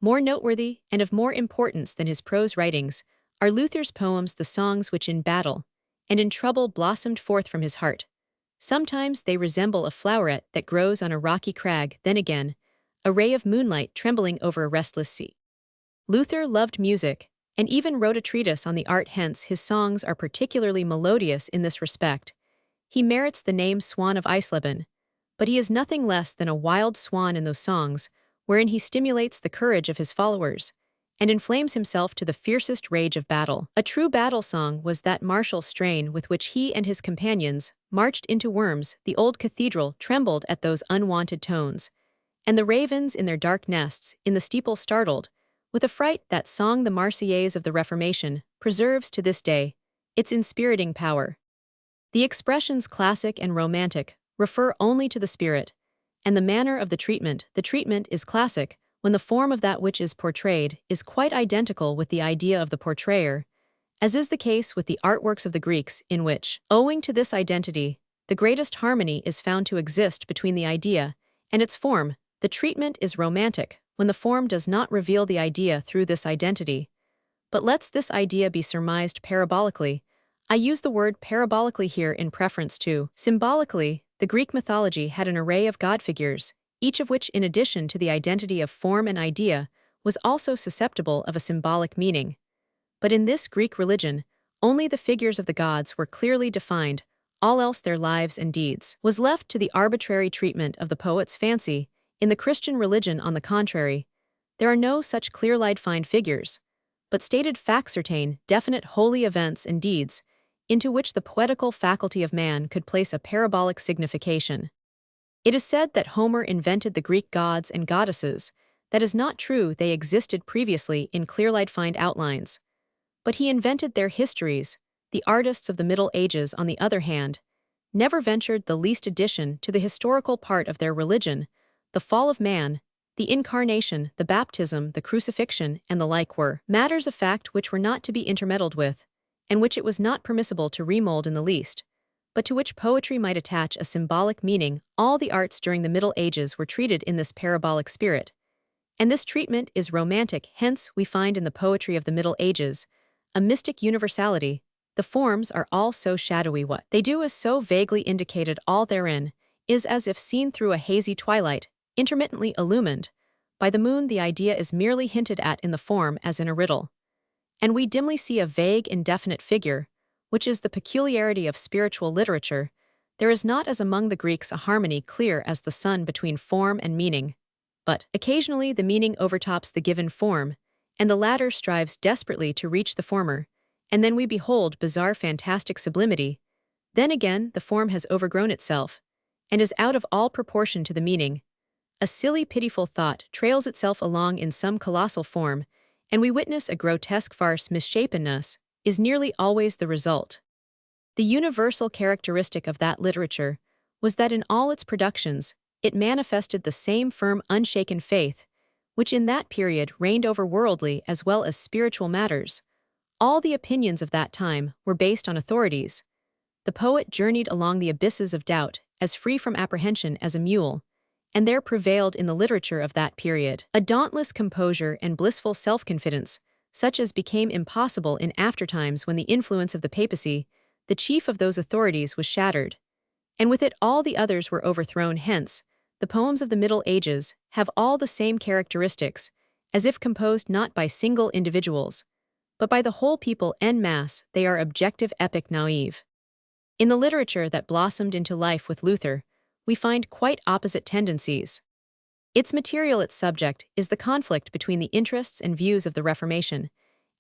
More noteworthy and of more importance than his prose writings are Luther's poems, the songs which in battle and in trouble blossomed forth from his heart. Sometimes they resemble a floweret that grows on a rocky crag, then again, a ray of moonlight trembling over a restless sea. Luther loved music, and even wrote a treatise on the art, hence his songs are particularly melodious in this respect. He merits the name Swan of Eisleben, but he is nothing less than a wild swan in those songs, wherein he stimulates the courage of his followers, and inflames himself to the fiercest rage of battle. A true battle song was that martial strain with which he and his companions marched into Worms. The old cathedral trembled at those unwonted tones, and the ravens in their dark nests in the steeple startled. With a fright, that song, the Marseillaise of the Reformation, preserves to this day its inspiriting power. The expressions classic and romantic refer only to the spirit and the manner of the treatment. The treatment is classic when the form of that which is portrayed is quite identical with the idea of the portrayer, as is the case with the artworks of the Greeks, in which, owing to this identity, the greatest harmony is found to exist between the idea and its form. The treatment is romantic when the form does not reveal the idea through this identity, but lets this idea be surmised parabolically. I use the word parabolically here in preference to symbolically. The Greek mythology had an array of god figures, each of which, in addition to the identity of form and idea, was also susceptible of a symbolic meaning. But in this Greek religion, only the figures of the gods were clearly defined, all else, their lives and deeds, was left to the arbitrary treatment of the poet's fancy. In the Christian religion, on the contrary, there are no such clear-lined defined figures, but stated facts, certain, definite holy events and deeds, into which the poetical faculty of man could place a parabolic signification. It is said that Homer invented the Greek gods and goddesses. That is not true. They existed previously in clear-lined defined outlines, but he invented their histories. The artists of the Middle Ages, on the other hand, never ventured the least addition to the historical part of their religion. The fall of man, the incarnation, the baptism, the crucifixion, and the like were matters of fact which were not to be intermeddled with, and which it was not permissible to remold in the least, but to which poetry might attach a symbolic meaning. All the arts during the Middle Ages were treated in this parabolic spirit, and this treatment is romantic. Hence, we find in the poetry of the Middle Ages a mystic universality. The forms are all so shadowy, what they do is so vaguely indicated, all therein is as if seen through a hazy twilight, intermittently illumined by the moon. The idea is merely hinted at in the form as in a riddle, and we dimly see a vague, indefinite figure, which is the peculiarity of spiritual literature. There is not, as among the Greeks, a harmony clear as the sun between form and meaning, but occasionally the meaning overtops the given form, and the latter strives desperately to reach the former, and then we behold bizarre, fantastic sublimity. Then again, the form has overgrown itself, and is out of all proportion to the meaning. A silly, pitiful thought trails itself along in some colossal form, and we witness a grotesque farce. Misshapenness is nearly always the result. The universal characteristic of that literature was that in all its productions it manifested the same firm, unshaken faith, which in that period reigned over worldly as well as spiritual matters. All the opinions of that time were based on authorities. The poet journeyed along the abysses of doubt, as free from apprehension as a mule, and there prevailed in the literature of that period a dauntless composure and blissful self-confidence, such as became impossible in aftertimes when the influence of the papacy, the chief of those authorities, was shattered, and with it all the others were overthrown. Hence, the poems of the Middle Ages have all the same characteristics, as if composed not by single individuals, but by the whole people en masse. They are objective, epic, naive. In the literature that blossomed into life with Luther, we find quite opposite tendencies. Its material, its subject, is the conflict between the interests and views of the Reformation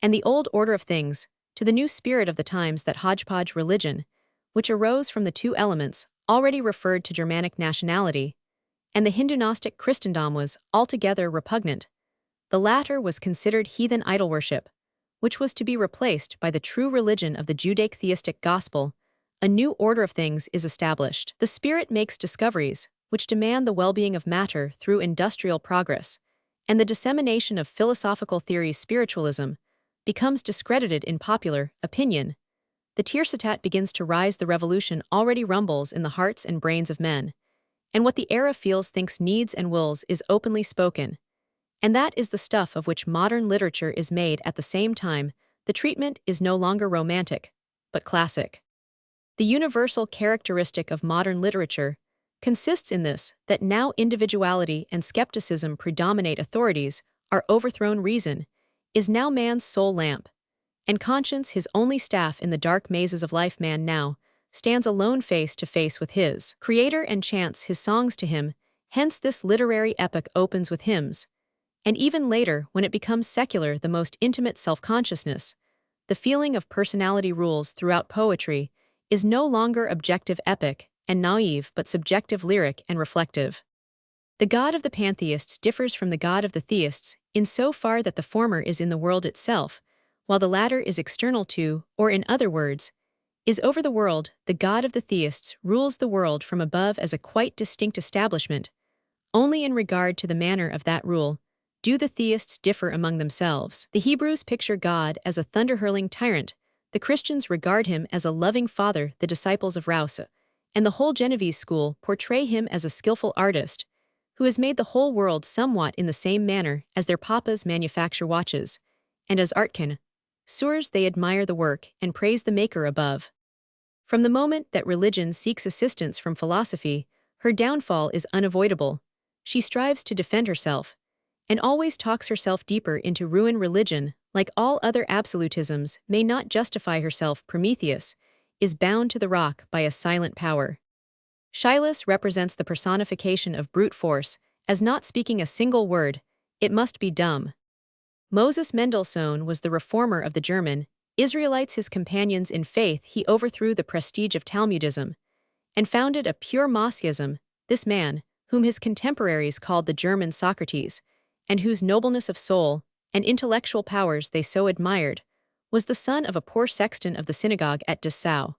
and the old order of things to the new spirit of the times, that hodgepodge religion, which arose from the two elements already referred to, Germanic nationality and the Hindu Gnostic Christendom was altogether repugnant. The latter was considered heathen idol worship, which was to be replaced by the true religion of the Judaic theistic gospel. A new order of things is established. The spirit makes discoveries, which demand the well-being of matter through industrial progress, and the dissemination of philosophical theories. Spiritualism becomes discredited in popular opinion. The Tiercetat begins to rise. The revolution already rumbles in the hearts and brains of men, and what the era feels, thinks, needs, and wills is openly spoken. And that is the stuff of which modern literature is made. At the same time, the treatment is no longer romantic, but classic. The universal characteristic of modern literature consists in this, that now individuality and skepticism predominate. Authorities are overthrown. Reason is now man's sole lamp, and conscience his only staff in the dark mazes of life. Man now stands alone face to face with his Creator and chants his songs to him. Hence this literary epoch opens with hymns, and even later, when it becomes secular, the most intimate self-consciousness, the feeling of personality rules throughout. Poetry is no longer objective epic and naive, but subjective, lyric, and reflective. The God of the pantheists differs from the God of the theists in so far that the former is in the world itself, while the latter is external to, or in other words, is over the world. The God of the theists rules the world from above as a quite distinct establishment. Only in regard to the manner of that rule do the theists differ among themselves. The Hebrews picture God as a thunder-hurling tyrant, the Christians regard him as a loving father, the disciples of Rouse and the whole Genovese school portray him as a skillful artist, who has made the whole world somewhat in the same manner as their papas manufacture watches, and as art connoisseurs they admire the work and praise the maker above. From the moment that religion seeks assistance from philosophy, her downfall is unavoidable. She strives to defend herself, and always talks herself deeper into ruin. Religion, like all other absolutisms, may not justify herself. Prometheus is bound to the rock by a silent power. Hylas represents the personification of brute force, as not speaking a single word, it must be dumb. Moses Mendelssohn was the reformer of the German Israelites, his companions in faith. He overthrew the prestige of Talmudism and founded a pure Mossaism. This man, whom his contemporaries called the German Socrates, and whose nobleness of soul and intellectual powers they so admired, was the son of a poor sexton of the synagogue at Dessau.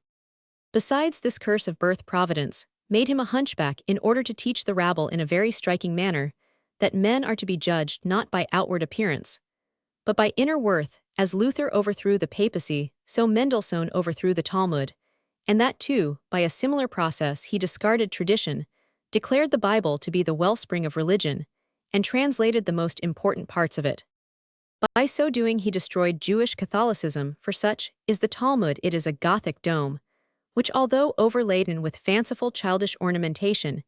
Besides, this curse of birth, Providence made him a hunchback in order to teach the rabble in a very striking manner that men are to be judged not by outward appearance, but by inner worth. As Luther overthrew the papacy, so Mendelssohn overthrew the Talmud, and that too, by a similar process. He discarded tradition, declared the Bible to be the wellspring of religion, and translated the most important parts of it. By so doing, he destroyed Jewish Catholicism, for such is the Talmud. It is a Gothic dome, which, although overladen with fanciful childish ornamentation,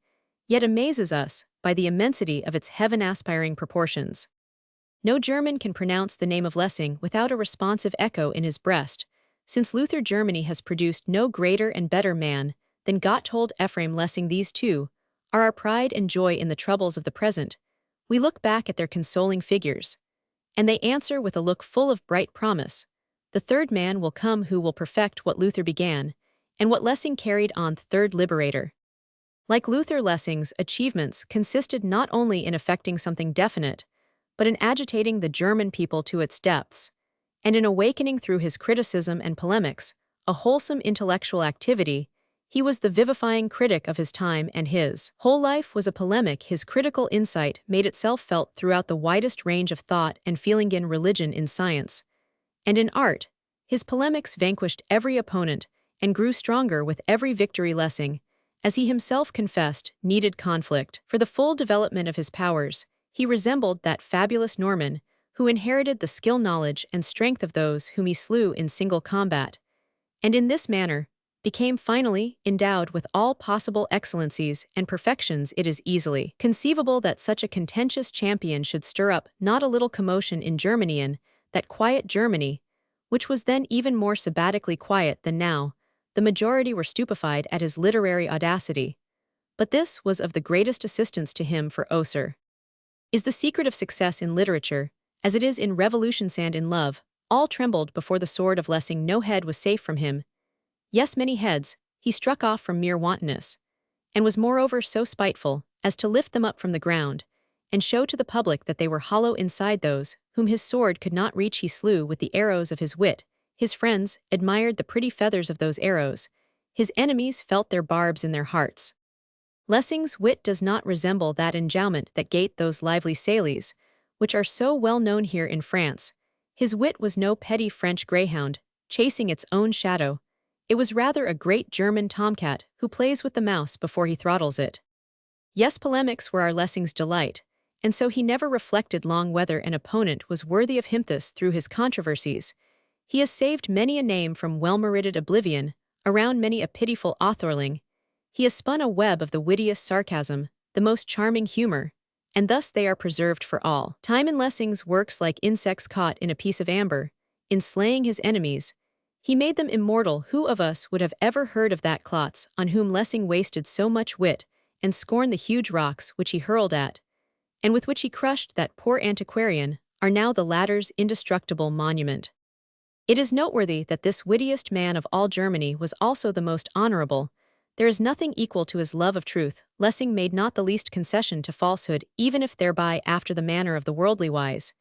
yet amazes us by the immensity of its heaven-aspiring proportions. No German can pronounce the name of Lessing without a responsive echo in his breast. Since Luther, Germany has produced no greater and better man than Gotthold Ephraim Lessing. These two are our pride and joy in the troubles of the present. We look back at their consoling figures, and they answer with a look full of bright promise. The third man will come who will perfect what Luther began, and what Lessing carried on. The third liberator. Like Luther, Lessing's achievements consisted not only in effecting something definite, but in agitating the German people to its depths, and in awakening through his criticism and polemics a wholesome intellectual activity. He was the vivifying critic of his time, and his whole life was a polemic. His critical insight made itself felt throughout the widest range of thought and feeling. In religion, in science, and in art, his polemics vanquished every opponent and grew stronger with every victory. Lessing, as he himself confessed, needed conflict for the full development of his powers. He resembled that fabulous Norman who inherited the skill, knowledge, and strength of those whom he slew in single combat, and in this manner became finally endowed with all possible excellencies and perfections. It is easily conceivable that such a contentious champion should stir up not a little commotion in Germany, in that quiet Germany, which was then even more sabbatically quiet than now. The majority were stupefied at his literary audacity, but this was of the greatest assistance to him, for Oser is the secret of success in literature, as it is in revolutions and in love. All trembled before the sword of Lessing. No head was safe from him. Yes, many heads he struck off from mere wantonness, and was moreover so spiteful as to lift them up from the ground, and show to the public that they were hollow inside. Those whom his sword could not reach he slew with the arrows of his wit. His friends admired the pretty feathers of those arrows. His enemies felt their barbs in their hearts. Lessing's wit does not resemble that enjouement that gate those lively sallies, which are so well known here in France. His wit was no petty French greyhound, chasing its own shadow. It was rather a great German tomcat who plays with the mouse before he throttles it. Yes, polemics were our Lessing's delight, and so he never reflected long whether an opponent was worthy of him. Thus, through his controversies, he has saved many a name from well-merited oblivion, around many a pitiful authorling. He has spun a web of the wittiest sarcasm, the most charming humor, and thus they are preserved for all time in Lessing's works like insects caught in a piece of amber. In slaying his enemies, he made them immortal. Who of us would have ever heard of that Klotz on whom Lessing wasted so much wit, and scorned the huge rocks which he hurled at, and with which he crushed that poor antiquarian, are now the latter's indestructible monument. It is noteworthy that this wittiest man of all Germany was also the most honorable. There is nothing equal to his love of truth. Lessing made not the least concession to falsehood, even if thereby, after the manner of the worldly wise,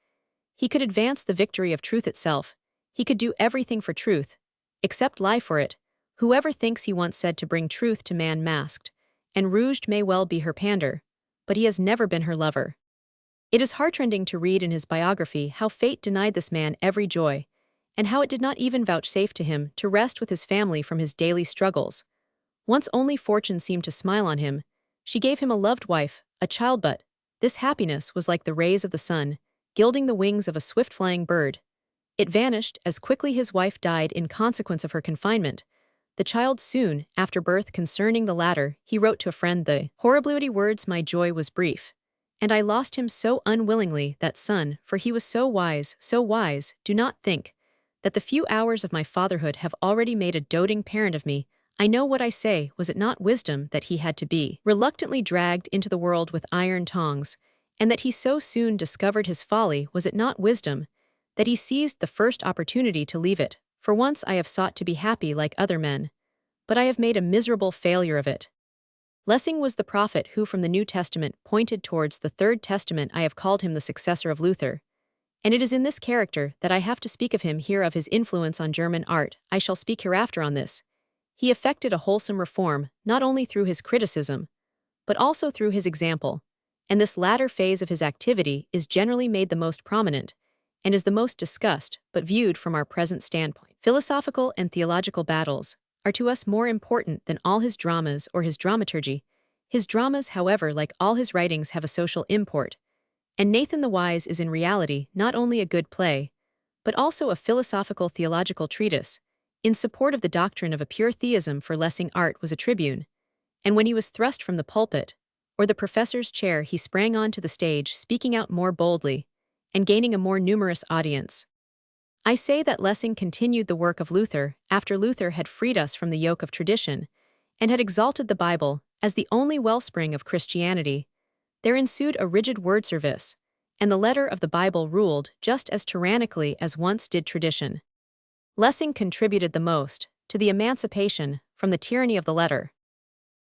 he could advance the victory of truth itself. He could do everything for truth, except lie for it. Whoever thinks he once said to bring truth to man masked and rouged may well be her pander, but he has never been her lover. It is heartrending to read in his biography how fate denied this man every joy, and how it did not even vouchsafe to him to rest with his family from his daily struggles. Once only fortune seemed to smile on him. She gave him a loved wife, a child, but this happiness was like the rays of the sun, gilding the wings of a swift-flying bird. It vanished as quickly his wife died in consequence of her confinement. The child soon after birth. Concerning the latter, he wrote to a friend the horribly words, "My joy was brief, and I lost him so unwillingly, that son, for he was so wise, do not think that the few hours of my fatherhood have already made a doting parent of me. I know what I say. Was it not wisdom that he had to be reluctantly dragged into the world with iron tongs, and that he so soon discovered his folly? Was it not wisdom that he seized the first opportunity to leave it? For once I have sought to be happy like other men, but I have made a miserable failure of it." Lessing was the prophet who from the New Testament pointed towards the Third Testament. I have called him the successor of Luther, and it is in this character that I have to speak of him here. Of his influence on German art, I shall speak hereafter on this. He effected a wholesome reform, not only through his criticism, but also through his example, and this latter phase of his activity is generally made the most prominent, and is the most discussed, but viewed from our present standpoint. Philosophical and theological battles are to us more important than all his dramas or his dramaturgy. His dramas, however, like all his writings, have a social import, and Nathan the Wise is in reality not only a good play, but also a philosophical theological treatise, in support of the doctrine of a pure theism. For Lessing, art was a tribune, and when he was thrust from the pulpit, or the professor's chair, he sprang on to the stage, speaking out more boldly, and gaining a more numerous audience. I say that Lessing continued the work of Luther, after Luther had freed us from the yoke of tradition, and had exalted the Bible as the only wellspring of Christianity. There ensued a rigid word service, and the letter of the Bible ruled just as tyrannically as once did tradition. Lessing contributed the most to the emancipation from the tyranny of the letter.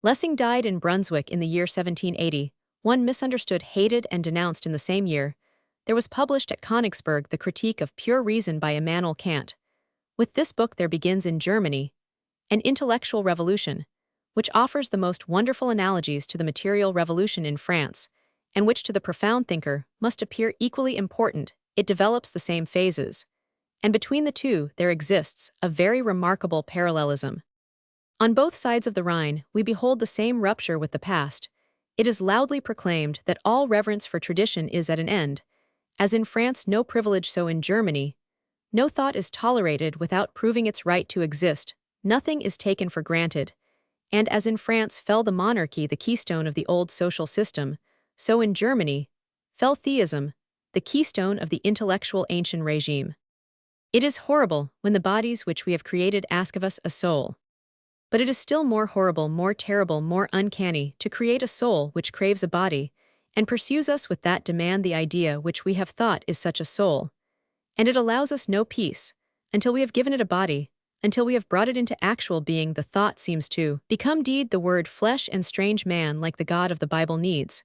Lessing died in Brunswick in the year 1780, one misunderstood, hated, and denounced in the same year. There was published at Königsberg the Critique of Pure Reason by Immanuel Kant. With this book there begins in Germany an intellectual revolution, which offers the most wonderful analogies to the material revolution in France, and which to the profound thinker must appear equally important. It develops the same phases, and between the two there exists a very remarkable parallelism. On both sides of the Rhine we behold the same rupture with the past. It is loudly proclaimed that all reverence for tradition is at an end. As in France, no privilege, so in Germany, no thought is tolerated without proving its right to exist. Nothing is taken for granted. And as in France fell the monarchy, the keystone of the old social system, so in Germany fell theism, the keystone of the intellectual ancient regime. It is horrible when the bodies which we have created ask of us a soul. But it is still more horrible, more terrible, more uncanny to create a soul which craves a body, and pursues us with that demand the idea which we have thought is such a soul. And it allows us no peace until we have given it a body, until we have brought it into actual being the thought seems to become deed the word flesh and strange man like the God of the Bible needs,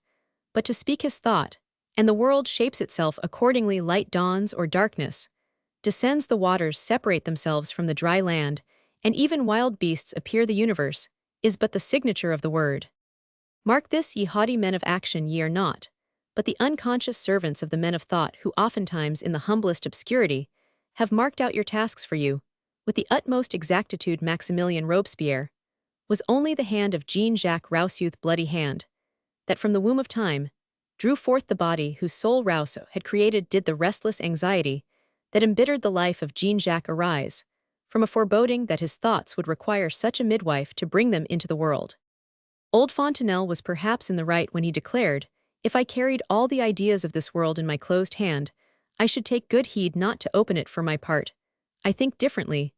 but to speak his thought, and the world shapes itself accordingly light dawns or darkness, descends the waters separate themselves from the dry land, and even wild beasts appear the universe, is but the signature of the word. Mark this, ye haughty men of action, ye are not, but the unconscious servants of the men of thought who oftentimes in the humblest obscurity have marked out your tasks for you, with the utmost exactitude. Maximilien Robespierre was only the hand of Jean-Jacques Rousseau's bloody hand, that from the womb of time drew forth the body whose soul Rousseau had created. Did the restless anxiety that embittered the life of Jean-Jacques arise from a foreboding that his thoughts would require such a midwife to bring them into the world? Old Fontenelle was perhaps in the right when he declared, "If I carried all the ideas of this world in my closed hand, I should take good heed not to open it. For my part, I think differently.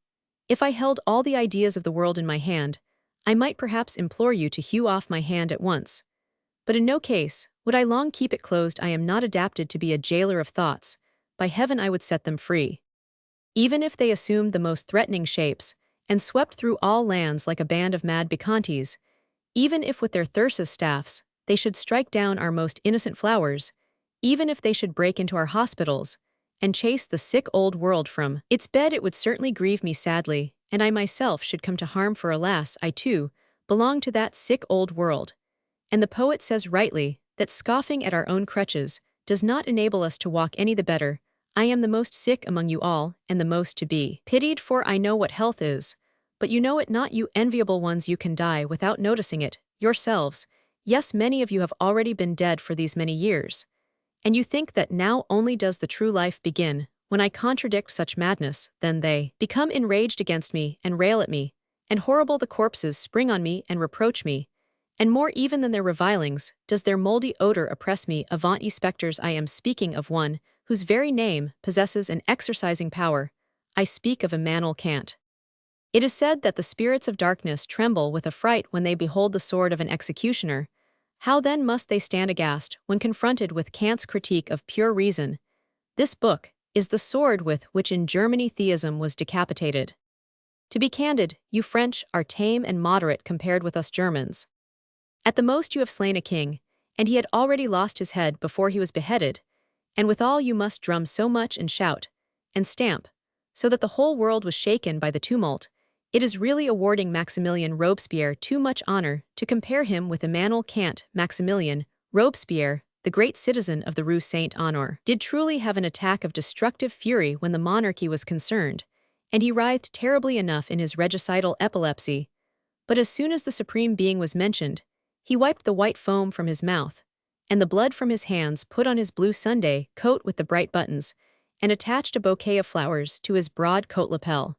If I held all the ideas of the world in my hand, I might perhaps implore you to hew off my hand at once. But in no case would I long keep it closed. I am not adapted to be a jailer of thoughts. By heaven I would set them free. Even if they assumed the most threatening shapes, and swept through all lands like a band of mad bacchantes, even if with their thyrsus staffs they should strike down our most innocent flowers, even if they should break into our hospitals, and chase the sick old world from its bed, it would certainly grieve me sadly, and I myself should come to harm, for alas, I too belong to that sick old world. And the poet says rightly, that scoffing at our own crutches does not enable us to walk any the better. I am the most sick among you all, and the most to be pitied, for I know what health is, but you know it not, you enviable ones. You can die without noticing it, yourselves. Yes, many of you have already been dead for these many years. And you think that now only does the true life begin. When I contradict such madness, then they become enraged against me and rail at me, and horrible the corpses spring on me and reproach me, and more even than their revilings does their mouldy odor oppress me. Avaunt, ye spectres, I am speaking of one whose very name possesses an exorcising power. I speak of Immanuel Kant. It is said that the spirits of darkness tremble with affright when they behold the sword of an executioner. How then must they stand aghast when confronted with Kant's critique of pure reason? This book is the sword with which in Germany theism was decapitated. To be candid, you French are tame and moderate compared with us Germans. At the most you have slain a king, and he had already lost his head before he was beheaded, and withal you must drum so much and shout, and stamp, so that the whole world was shaken by the tumult. It is really awarding Maximilien Robespierre too much honor to compare him with Immanuel Kant. Maximilien Robespierre, the great citizen of the Rue Saint-Honor, did truly have an attack of destructive fury when the monarchy was concerned, and he writhed terribly enough in his regicidal epilepsy. But as soon as the Supreme Being was mentioned, he wiped the white foam from his mouth, and the blood from his hands, put on his blue Sunday coat with the bright buttons, and attached a bouquet of flowers to his broad coat lapel.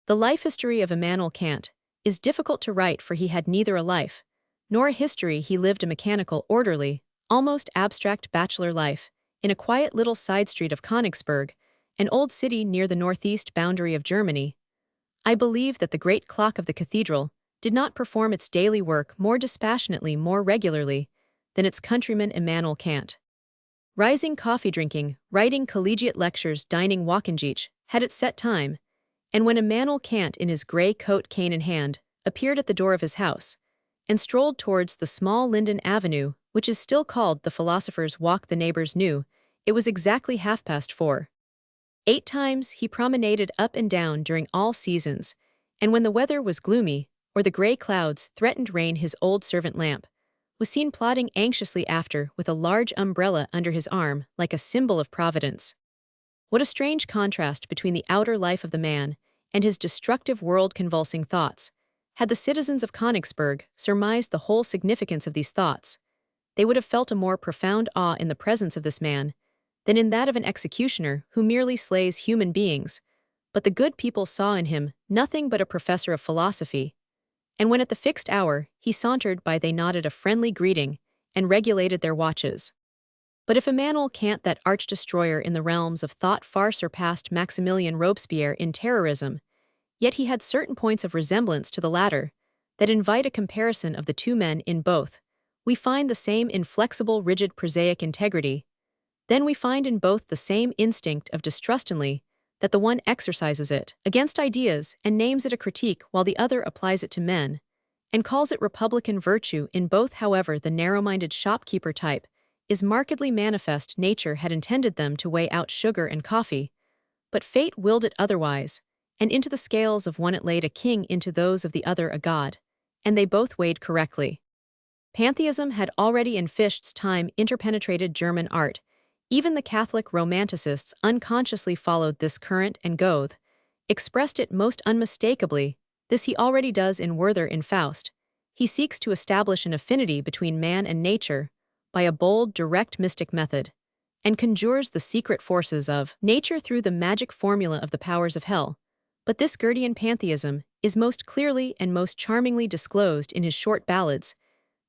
The life history of Immanuel Kant is difficult to write, for he had neither a life nor a history. He lived a mechanical, orderly, almost abstract bachelor life in a quiet little side street of Königsberg, an old city near the northeast boundary of Germany. I believe that the great clock of the cathedral did not perform its daily work more dispassionately, more regularly, than its countryman Immanuel Kant. Rising, coffee drinking, writing collegiate lectures, dining Wochengeach, had its set time, and when Immanuel Kant in his grey coat, cane in hand, appeared at the door of his house, and strolled towards the small Linden Avenue, which is still called the Philosopher's Walk, the neighbors knew it was exactly 4:30. 8 times he promenaded up and down during all seasons, and when the weather was gloomy, or the grey clouds threatened rain, his old servant Lamp was seen plodding anxiously after with a large umbrella under his arm like a symbol of providence. What a strange contrast between the outer life of the man and his destructive world-convulsing thoughts. Had the citizens of Königsberg surmised the whole significance of these thoughts, they would have felt a more profound awe in the presence of this man than in that of an executioner who merely slays human beings. But the good people saw in him nothing but a professor of philosophy, and when at the fixed hour he sauntered by, they nodded a friendly greeting and regulated their watches. But if Immanuel Kant, that arch-destroyer in the realms of thought, far surpassed Maximilien Robespierre in terrorism, yet he had certain points of resemblance to the latter that invite a comparison of the two men. In both, we find the same inflexible, rigid, prosaic integrity. Then we find in both the same instinct of distrustingly, that the one exercises it against ideas and names it a critique while the other applies it to men, and calls it republican virtue in both. However, the narrow-minded shopkeeper type is markedly manifest. Nature had intended them to weigh out sugar and coffee, but fate willed it otherwise, and into the scales of one it laid a king, into those of the other a god, and they both weighed correctly. Pantheism had already in Fichte's time interpenetrated German art. Even the Catholic Romanticists unconsciously followed this current, and Goethe expressed it most unmistakably. This he already does in Werther in Faust. He seeks to establish an affinity between man and nature by a bold, direct mystic method, and conjures the secret forces of nature through the magic formula of the powers of hell. But this Goethean pantheism is most clearly and most charmingly disclosed in his short ballads.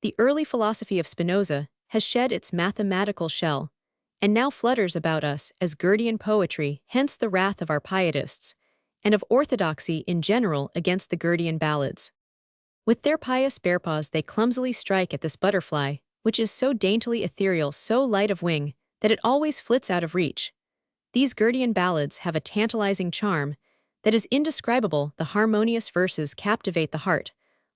The early philosophy of Spinoza has shed its mathematical shell, and now flutters about us as Goethean poetry, hence the wrath of our pietists, and of orthodoxy in general against the Goethean ballads. With their pious bearpaws they clumsily strike at this butterfly, which is so daintily ethereal, so light of wing, that it always flits out of reach. These Goethean ballads have a tantalizing charm that is indescribable. The harmonious verses captivate the heart,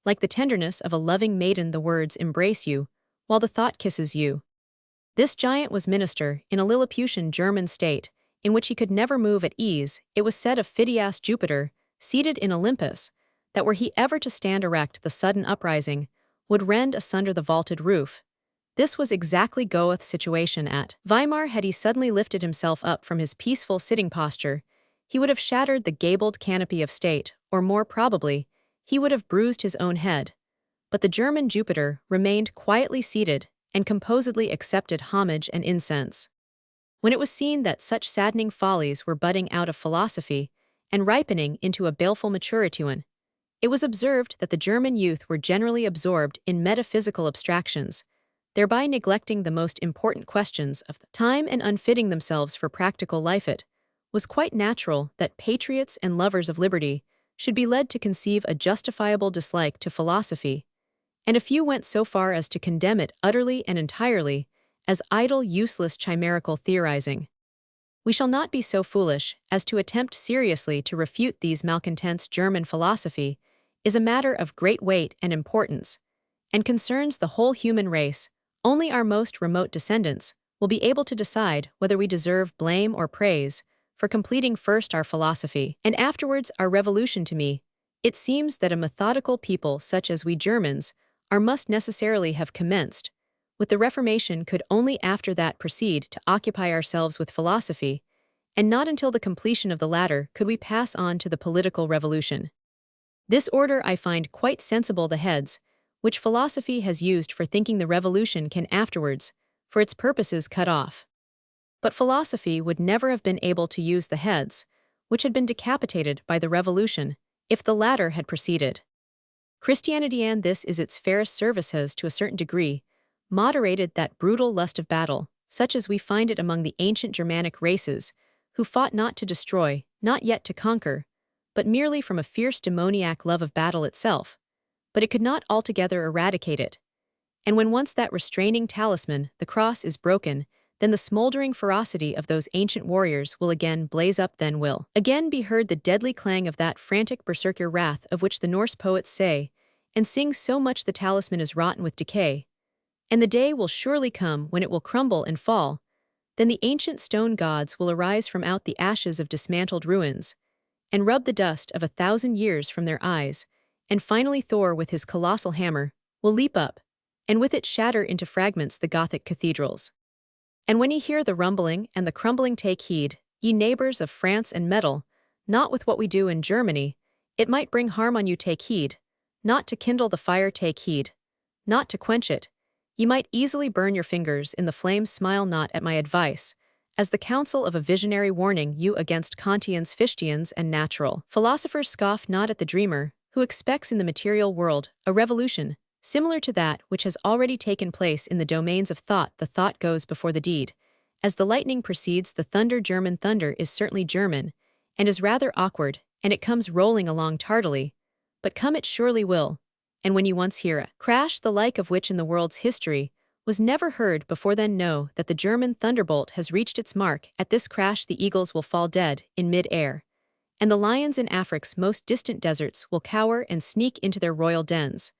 like the tenderness of a loving maiden. The words embrace you, while the thought kisses you. This giant was minister in a Lilliputian German state, in which he could never move at ease. It was said of Phidias Jupiter, seated in Olympus, that were he ever to stand erect, the sudden uprising would rend asunder the vaulted roof. This was exactly Goethe's situation at Weimar. Had he suddenly lifted himself up from his peaceful sitting posture, he would have shattered the gabled canopy of state, or more probably, he would have bruised his own head. But the German Jupiter remained quietly seated and composedly accepted homage and incense. When it was seen that such saddening follies were budding out of philosophy and ripening into a baleful maturitude, it was observed that the German youth were generally absorbed in metaphysical abstractions, thereby neglecting the most important questions of the time and unfitting themselves for practical life. It was quite natural that patriots and lovers of liberty should be led to conceive a justifiable dislike to philosophy, and a few went so far as to condemn it utterly and entirely as idle, useless, chimerical theorizing. We shall not be so foolish as to attempt seriously to refute these malcontents. German philosophy is a matter of great weight and importance, and concerns the whole human race. Only our most remote descendants will be able to decide whether we deserve blame or praise for completing first our philosophy and afterwards our revolution. To me, it seems that a methodical people such as we Germans must necessarily have commenced with the Reformation, could only after that proceed to occupy ourselves with philosophy, and not until the completion of the latter could we pass on to the political revolution. This order I find quite sensible. The heads, which philosophy has used for thinking, the revolution can afterwards, for its purposes, cut off. But philosophy would never have been able to use the heads, which had been decapitated by the revolution, if the latter had proceeded. Christianity, and this is its fairest service, has, to a certain degree, moderated that brutal lust of battle, such as we find it among the ancient Germanic races, who fought not to destroy, not yet to conquer, but merely from a fierce demoniac love of battle itself. But it could not altogether eradicate it. And when once that restraining talisman, the cross, is broken, then the smoldering ferocity of those ancient warriors will again blaze up. Then will again be heard the deadly clang of that frantic berserker wrath of which the Norse poets say and sing so much. The talisman is rotten with decay, and the day will surely come when it will crumble and fall. Then the ancient stone gods will arise from out the ashes of dismantled ruins, and rub the dust of 1,000 years from their eyes, and finally Thor with his colossal hammer will leap up, and with it shatter into fragments the Gothic cathedrals. And when ye hear the rumbling and the crumbling, take heed, ye neighbors of France, and meddle not with what we do in Germany, it might bring harm on you. Take heed not to kindle the fire, take heed not to quench it, ye might easily burn your fingers in the flames. Smile not at my advice, as the counsel of a visionary warning you against Kantians, Fichteans, and natural philosophers. Scoff not at the dreamer, who expects in the material world a revolution similar to that which has already taken place in the domains of thought. The thought goes before the deed. As the lightning precedes the thunder, German thunder is certainly German, and is rather awkward, and it comes rolling along tardily, but come it surely will. And when you once hear a crash the like of which in the world's history was never heard before. Then know that the German thunderbolt has reached its mark. At this crash the eagles will fall dead in mid-air, and the lions in Africa's most distant deserts will cower and sneak into their royal dens.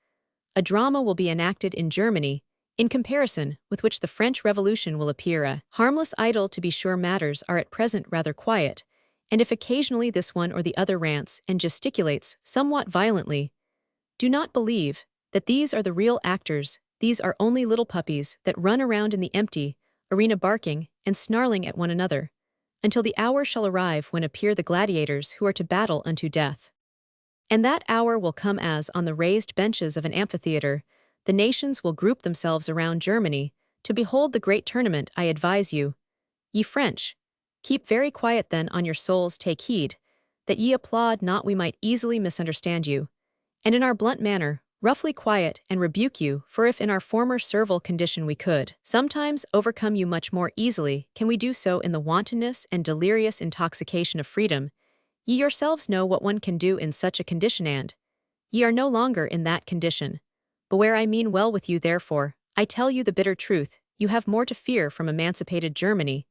A drama will be enacted in Germany, in comparison with which the French Revolution will appear a harmless idyll. To be sure, matters are at present rather quiet, and if occasionally this one or the other rants and gesticulates somewhat violently, do not believe that these are the real actors. These are only little puppies that run around in the empty arena barking and snarling at one another, until the hour shall arrive when appear the gladiators who are to battle unto death. And that hour will come as, on the raised benches of an amphitheater, the nations will group themselves around Germany to behold the great tournament. I advise you, ye French, keep very quiet then on your souls. Take heed that ye applaud not. We might easily misunderstand you, and in our blunt manner roughly quiet and rebuke you, for if in our former servile condition we could sometimes overcome you much more easily, can we do so in the wantonness and delirious intoxication of freedom? Ye yourselves know what one can do in such a condition, and ye are no longer in that condition. Beware, I mean well with you. Therefore, I tell you the bitter truth, you have more to fear from emancipated Germany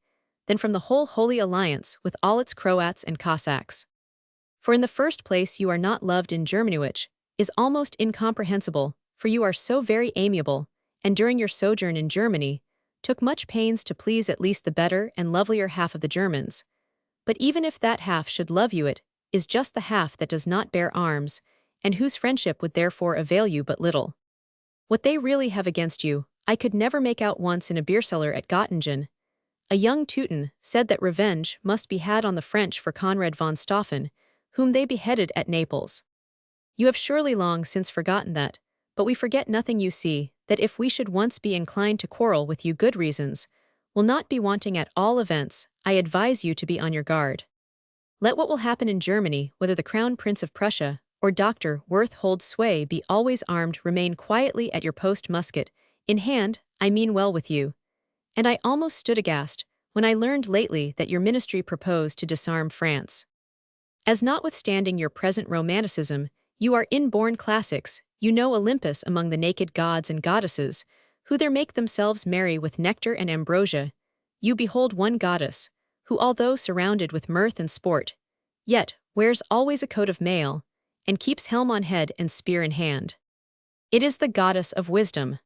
than from the whole Holy Alliance with all its Croats and Cossacks. For in the first place you are not loved in Germany, which is almost incomprehensible, for you are so very amiable, and during your sojourn in Germany, took much pains to please at least the better and lovelier half of the Germans. But even if that half should love you, it is just the half that does not bear arms, and whose friendship would therefore avail you but little. What they really have against you, I could never make out. Once in a beer cellar at Göttingen, a young Teuton said that revenge must be had on the French for Conrad von Stauffen, whom they beheaded at Naples. You have surely long since forgotten that, but we forget nothing. You see, that if we should once be inclined to quarrel with you, good reasons will not be wanting. At all events, I advise you to be on your guard. Let what will happen in Germany, whether the Crown Prince of Prussia or Dr. Worth hold sway, be always armed. Remain quietly at your post, musket in hand. I mean well with you. And I almost stood aghast when I learned lately that your ministry proposed to disarm France. As notwithstanding your present romanticism, you are inborn classics. You know Olympus among the naked gods and goddesses, who there make themselves merry with nectar and ambrosia. You behold one goddess, who although surrounded with mirth and sport, yet wears always a coat of mail, and keeps helm on head and spear in hand. It is the goddess of wisdom.